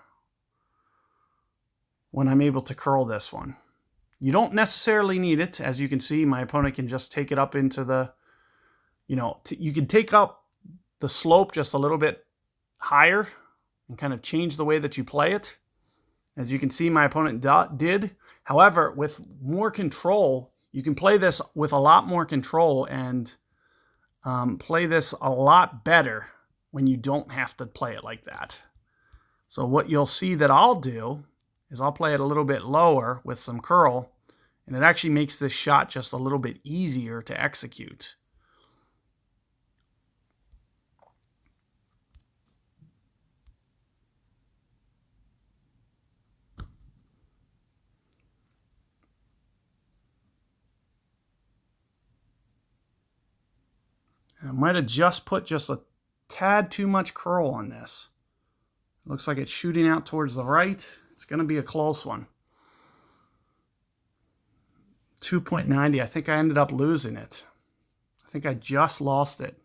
when I'm able to curl this one. You don't necessarily need it. As you can see, my opponent can just take it up into the, you can take up the slope just a little bit higher and kind of change the way that you play it. As you can see, my opponent did. However, with more control, you can play this with a lot more control and play this a lot better when you don't have to play it like that. So what you'll see that I'll do is I'll play it a little bit lower with some curl, and it actually makes this shot just a little bit easier to execute. I might have just put just a tad too much curl on this. It looks like it's shooting out towards the right. It's going to be a close one. 2.90. I think I ended up losing it. I think I just lost it.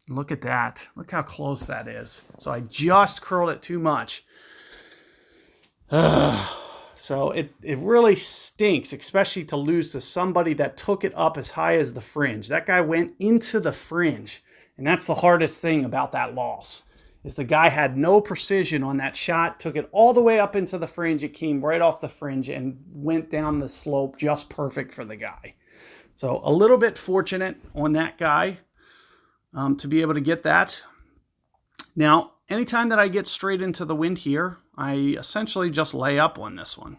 Look at that. Look how close that is. So I just curled it too much. So it really stinks, especially to lose to somebody that took it up as high as the fringe. That guy went into the fringe. And that's the hardest thing about that loss, is the guy had no precision on that shot, took it all the way up into the fringe. It came right off the fringe and went down the slope just perfect for the guy. So a little bit fortunate on that guy to be able to get that. Now, anytime that I get straight into the wind here, I essentially just lay up on this one.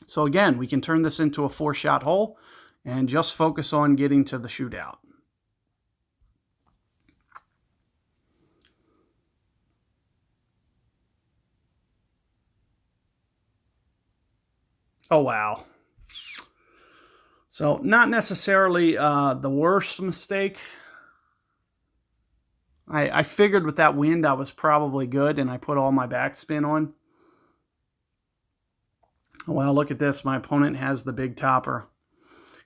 So again, we can turn this into a 4-shot hole and just focus on getting to the shootout. Oh, wow. So not necessarily the worst mistake. I figured with that wind I was probably good, and I put all my backspin on. Well, look at this. My opponent has the big topper.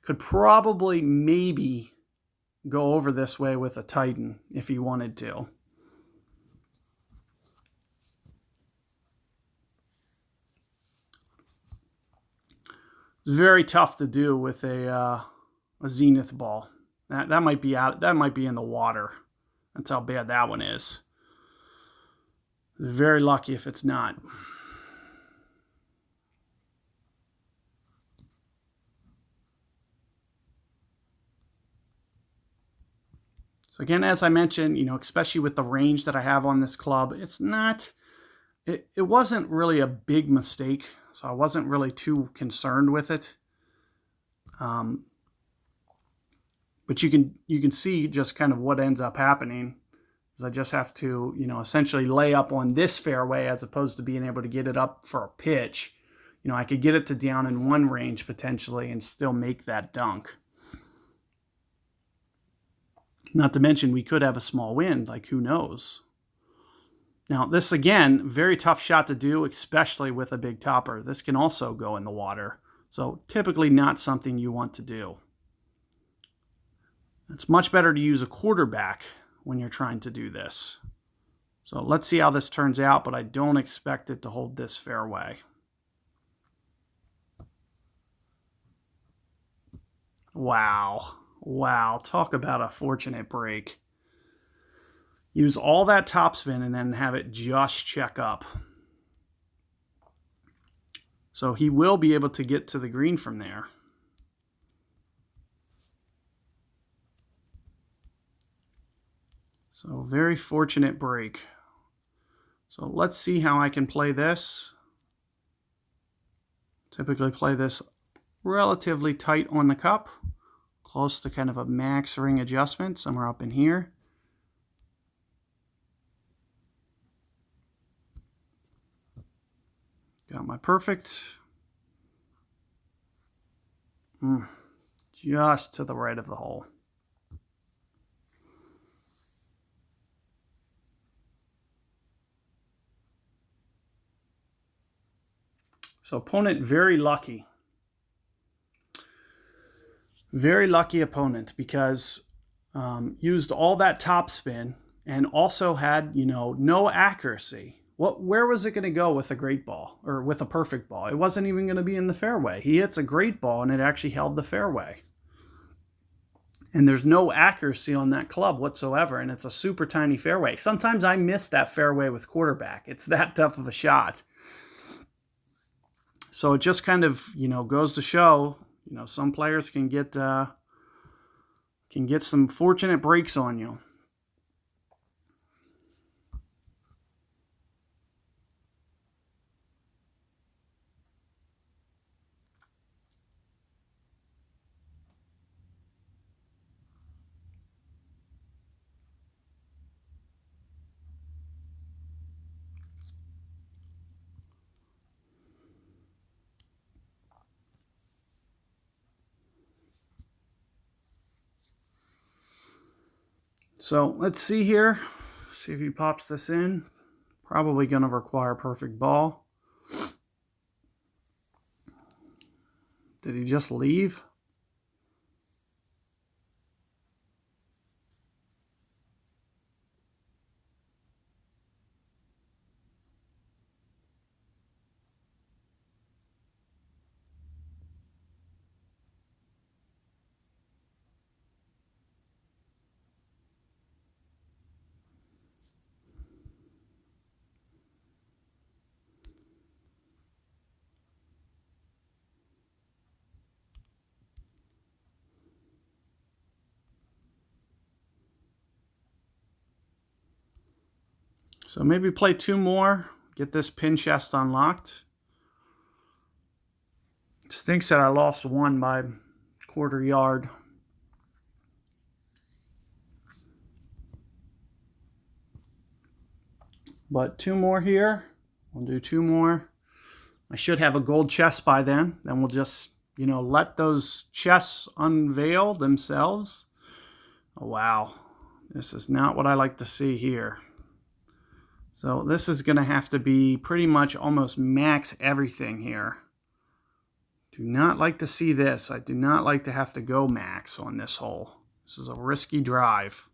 Could probably maybe go over this way with a Titan if he wanted to. It's very tough to do with a zenith ball. That might be out. That might be in the water. That's how bad that one is. Very lucky if it's not. So again, as I mentioned, especially with the range that I have on this club, it wasn't really a big mistake. So I wasn't really too concerned with it. But you can see just kind of what ends up happening is I just have to, essentially lay up on this fairway as opposed to being able to get it up for a pitch. I could get it to down in one range potentially and still make that dunk. Not to mention we could have a small wind, like who knows. Now this, again, very tough shot to do, especially with a big topper. This can also go in the water. So typically not something you want to do. It's much better to use a quarterback when you're trying to do this. So let's see how this turns out, but I don't expect it to hold this fairway. Wow. Wow. Talk about a fortunate break. Use all that topspin and then have it just check up. So he will be able to get to the green from there. So very fortunate break. So let's see how I can play this. Typically play this relatively tight on the cup, close to kind of a max ring adjustment, somewhere up in here. Got my perfect. just to the right of the hole. So opponent very lucky. Very lucky opponent because used all that topspin and also had, no accuracy. Where was it going to go with a great ball or with a perfect ball? It wasn't even going to be in the fairway. He hits a great ball and it actually held the fairway. And there's no accuracy on that club whatsoever, and it's a super tiny fairway. Sometimes I miss that fairway with quarterback. It's that tough of a shot. So it just kind of, goes to show, some players can get some fortunate breaks on you. So let's see here. See if he pops this in. Probably going to require perfect ball. Did he just leave? So maybe play 2 more, get this pin chest unlocked. Stinks that I lost 1 by quarter yard. But 2 more here. We'll do 2 more. I should have a gold chest by then. Then we'll just, let those chests unveil themselves. Oh, wow. This is not what I like to see here. So this is going to have to be pretty much almost max everything here. Do not like to see this. I do not like to have to go max on this hole. This is a risky drive.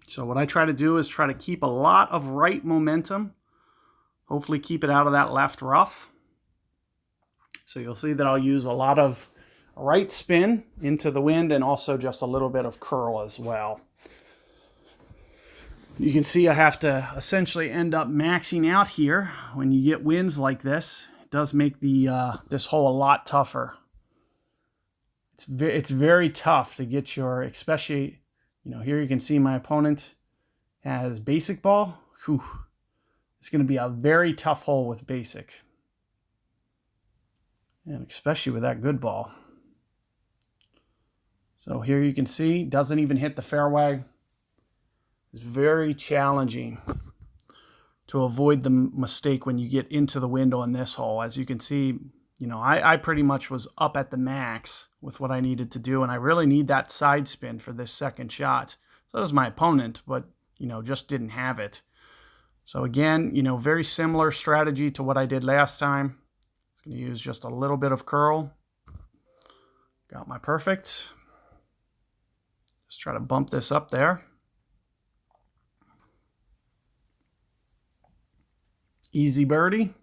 So what I try to do is try to keep a lot of right momentum. Hopefully keep it out of that left rough. So you'll see that I'll use a lot of right spin into the wind and also just a little bit of curl as well. You can see I have to essentially end up maxing out here. When you get winds like this, it does make the this hole a lot tougher. It's very tough to get your, especially, here you can see my opponent has basic ball. Whew. It's going to be a very tough hole with basic. And especially with that good ball. So here you can see, doesn't even hit the fairway. It's very challenging to avoid the mistake when you get into the wind on this hole. As you can see, I pretty much was up at the max with what I needed to do, and I really need that side spin for this second shot. So does my opponent, but, just didn't have it. So again, very similar strategy to what I did last time. I'm going to use just a little bit of curl. Got my perfect. Just try to bump this up there. Easy birdie.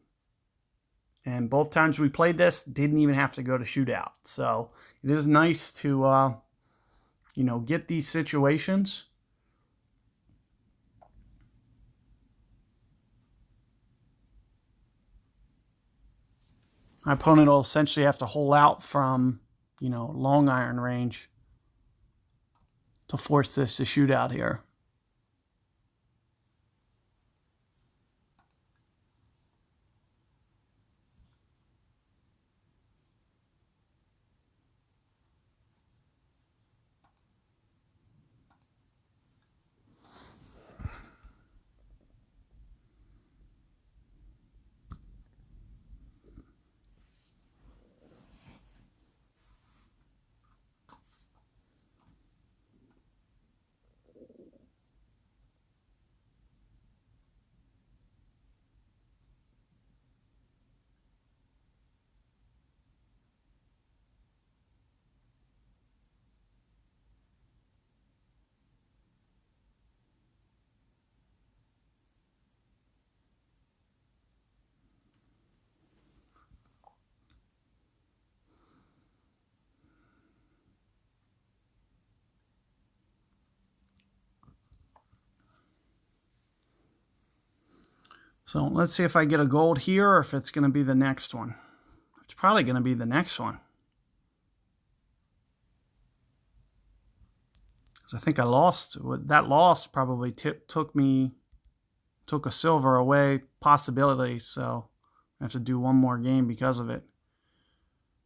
And both times we played this, didn't even have to go to shootout. So it is nice to, get these situations. My opponent will essentially have to hole out from, long iron range to force this to shoot out here. So let's see if I get a gold here or if it's going to be the next one. It's probably going to be the next one. Because I think I lost. That loss probably took a silver away possibility. So I have to do one more game because of it.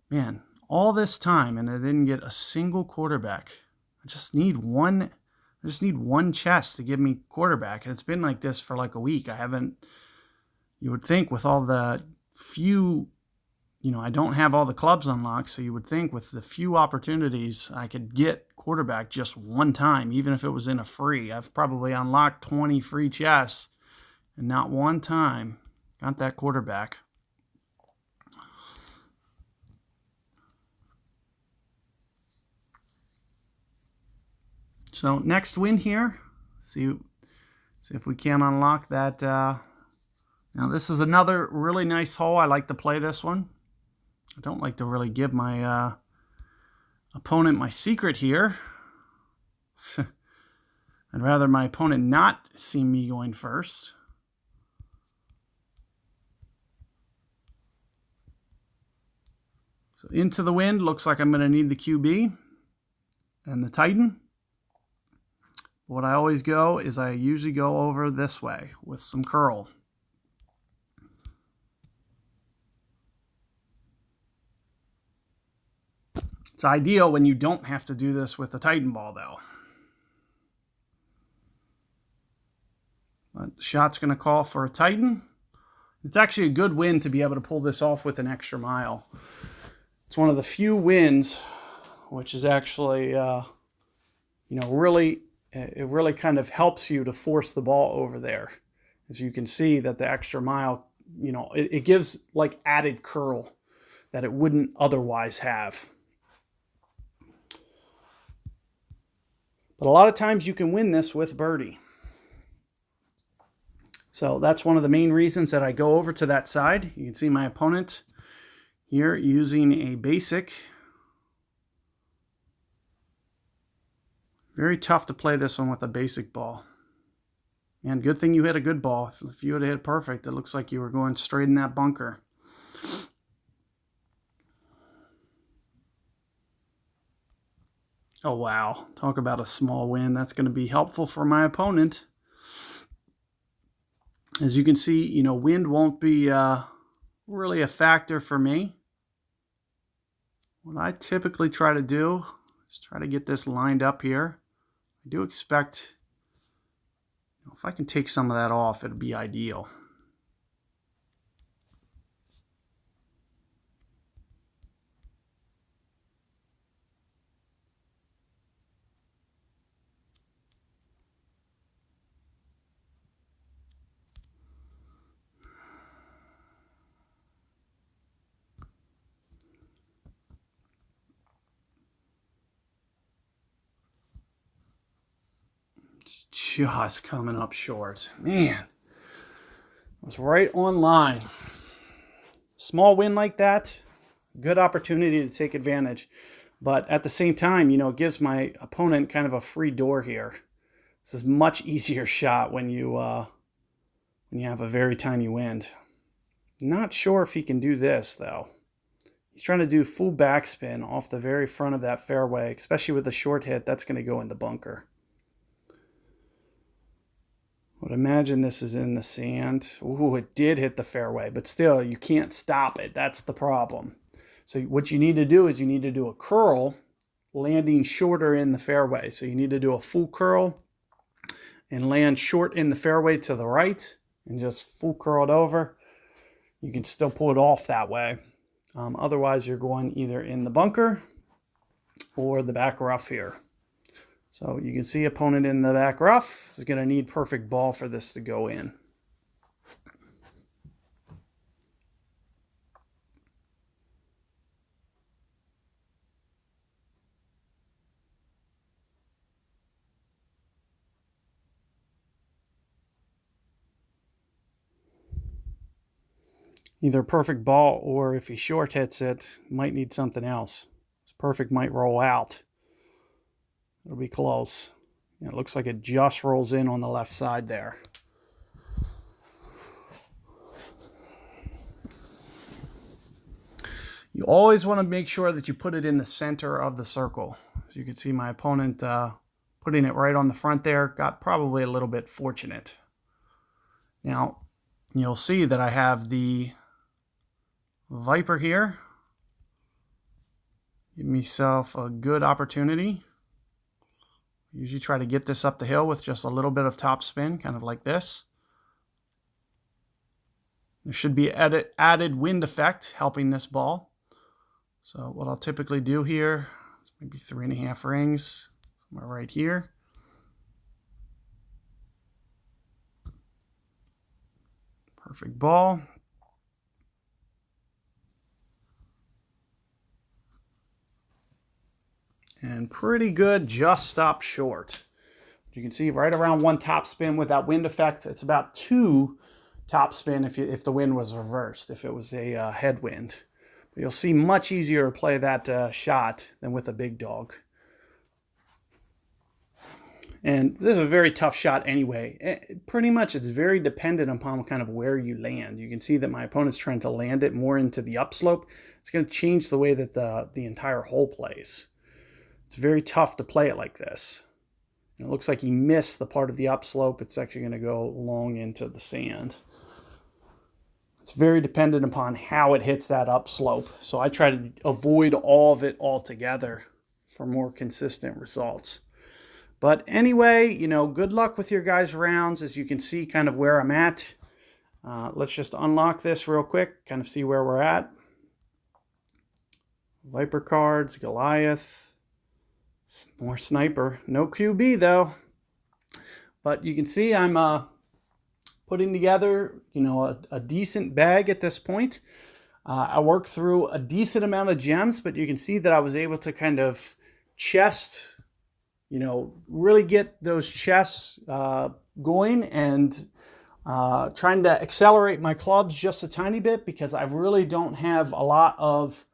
Man, all this time and I didn't get a single quarterback. I just need one chest to give me quarterback. And it's been like this for like a week. You would think with all the few, I don't have all the clubs unlocked, so you would think with the few opportunities I could get quarterback just one time, even if it was in a free. I've probably unlocked 20 free chests, and not one time got that quarterback. So next win here, see if we can unlock that. Now this is another really nice hole. I like to play this one. I don't like to really give my opponent my secret here. I'd rather my opponent not see me going first. So into the wind, looks like I'm going to need the QB and the Titan. What I always go is I usually go over this way with some curl. It's ideal when you don't have to do this with the Titan ball, though. But the shot's going to call for a Titan. It's actually a good win to be able to pull this off with an extra mile. It's one of the few wins which is actually, it really kind of helps you to force the ball over there. As you can see that the extra mile, it gives like added curl that it wouldn't otherwise have. But a lot of times you can win this with birdie. So that's one of the main reasons that I go over to that side. You can see my opponent here using a basic. Very tough to play this one with a basic ball. And good thing you hit a good ball. If you had hit perfect, it looks like you were going straight in that bunker. Oh, wow. Talk about a small win. That's going to be helpful for my opponent. As you can see, wind won't be really a factor for me. What I typically try to do is try to get this lined up here. I do expect, if I can take some of that off, it'll be ideal. Just coming up short. Man, I was right on line. Small win like that, good opportunity to take advantage. But at the same time, it gives my opponent kind of a free door here. This is a much easier shot when you have a very tiny wind. Not sure if he can do this, though. He's trying to do full backspin off the very front of that fairway, especially with a short hit. That's going to go in the bunker. I would imagine this is in the sand. Ooh, it did hit the fairway, but still, you can't stop it. That's the problem. So what you need to do is you need to do a curl, landing shorter in the fairway. So you need to do a full curl and land short in the fairway to the right and just full curl it over. You can still pull it off that way. Otherwise, you're going either in the bunker or the back rough here. So you can see opponent in the back rough is going to need perfect ball for this to go in. Either perfect ball or if he short hits it, might need something else. This perfect might roll out. It'll be close. It looks like it just rolls in on the left side there. You always want to make sure that you put it in the center of the circle. So you can see my opponent putting it right on the front there, got probably a little bit fortunate. Now, you'll see that I have the Viper here. Give myself a good opportunity. Usually try to get this up the hill with just a little bit of top spin, kind of like this. There should be added wind effect helping this ball. So what I'll typically do here is maybe 3.5 rings, somewhere right here. Perfect ball. And pretty good, just stopped short. You can see right around 1 top spin with that wind effect. It's about 2 top spin if the wind was reversed, if it was a headwind. But you'll see much easier to play that shot than with a big dog. And this is a very tough shot anyway. Pretty much it's very dependent upon kind of where you land. You can see that my opponent's trying to land it more into the upslope. It's going to change the way that the entire hole plays. It's very tough to play it like this. And it looks like he missed the part of the upslope. It's actually going to go long into the sand. It's very dependent upon how it hits that upslope. So I try to avoid all of it altogether for more consistent results. But anyway, you know, good luck with your guys' rounds. As you can see kind of where I'm at. Let's just unlock this real quick, kind of see where we're at. Viper cards, Goliath, more Sniper. No QB though. But you can see I'm putting together, you know, a decent bag at this point. I worked through a decent amount of gems, but you can see that I was able to kind of chest, you know, really get those chests going and trying to accelerate my clubs just a tiny bit because I really don't have a lot of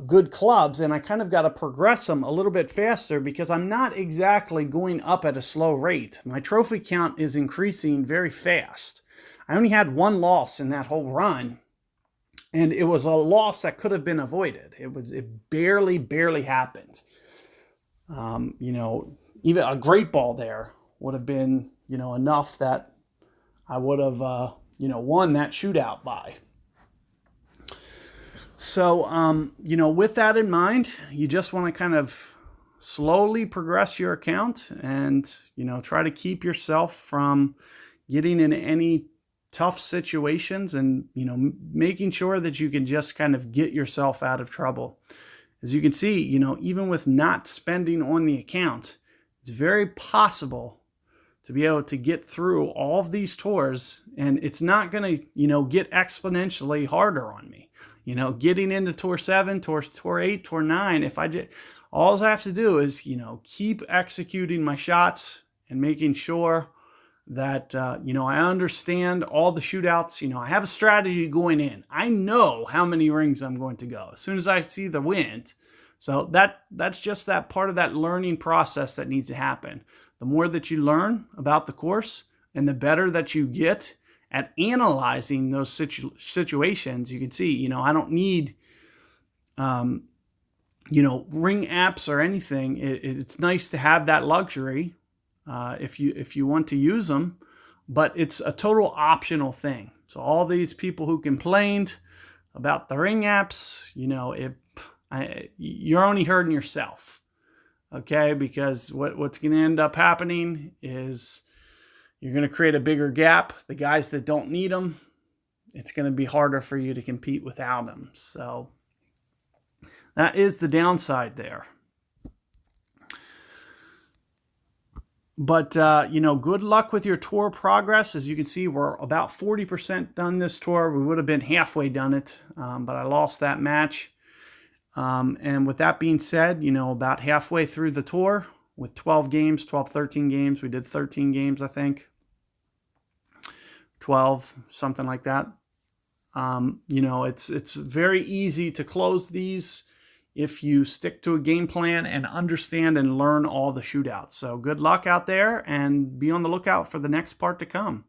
good clubs, and I kind of got to progress them a little bit faster because I'm not exactly going up at a slow rate. My trophy count is increasing very fast. I only had 1 loss in that whole run, and it was a loss that could have been avoided. It barely happened. You know, even a great ball there would have been, you know, enough that I would have, you know, won that shootout by. So, you know, with that in mind, you just want to kind of slowly progress your account and, you know, try to keep yourself from getting in any tough situations and, you know, making sure that you can just kind of get yourself out of trouble. As you can see, you know, even with not spending on the account, it's very possible to be able to get through all of these tours, and it's not going to, you know, get exponentially harder on me. You know, getting into Tour 7, Tour 8, Tour 9, if I just, all I have to do is, you know, keep executing my shots and making sure that, you know, I understand all the shootouts. You know, I have a strategy going in. I know how many rings I'm going to go as soon as I see the wind. So that's just that part of that learning process that needs to happen. The more that you learn about the course and the better that you get at analyzing those situations, you can see, you know, I don't need, you know, ring apps or anything. It's nice to have that luxury if you want to use them, but it's a total optional thing. So all these people who complained about the ring apps, you know, you're only hurting yourself, okay? Because what's going to end up happening is you're going to create a bigger gap. The guys that don't need them, it's going to be harder for you to compete without them. So that is the downside there. But, you know, good luck with your tour progress. As you can see, we're about 40% done this tour. We would have been halfway done it, but I lost that match. And with that being said, you know, about halfway through the tour with 13 games. We did 13 games, I think. 12, something like that. You know, it's very easy to close these if you stick to a game plan and understand and learn all the shootouts. So good luck out there and be on the lookout for the next part to come.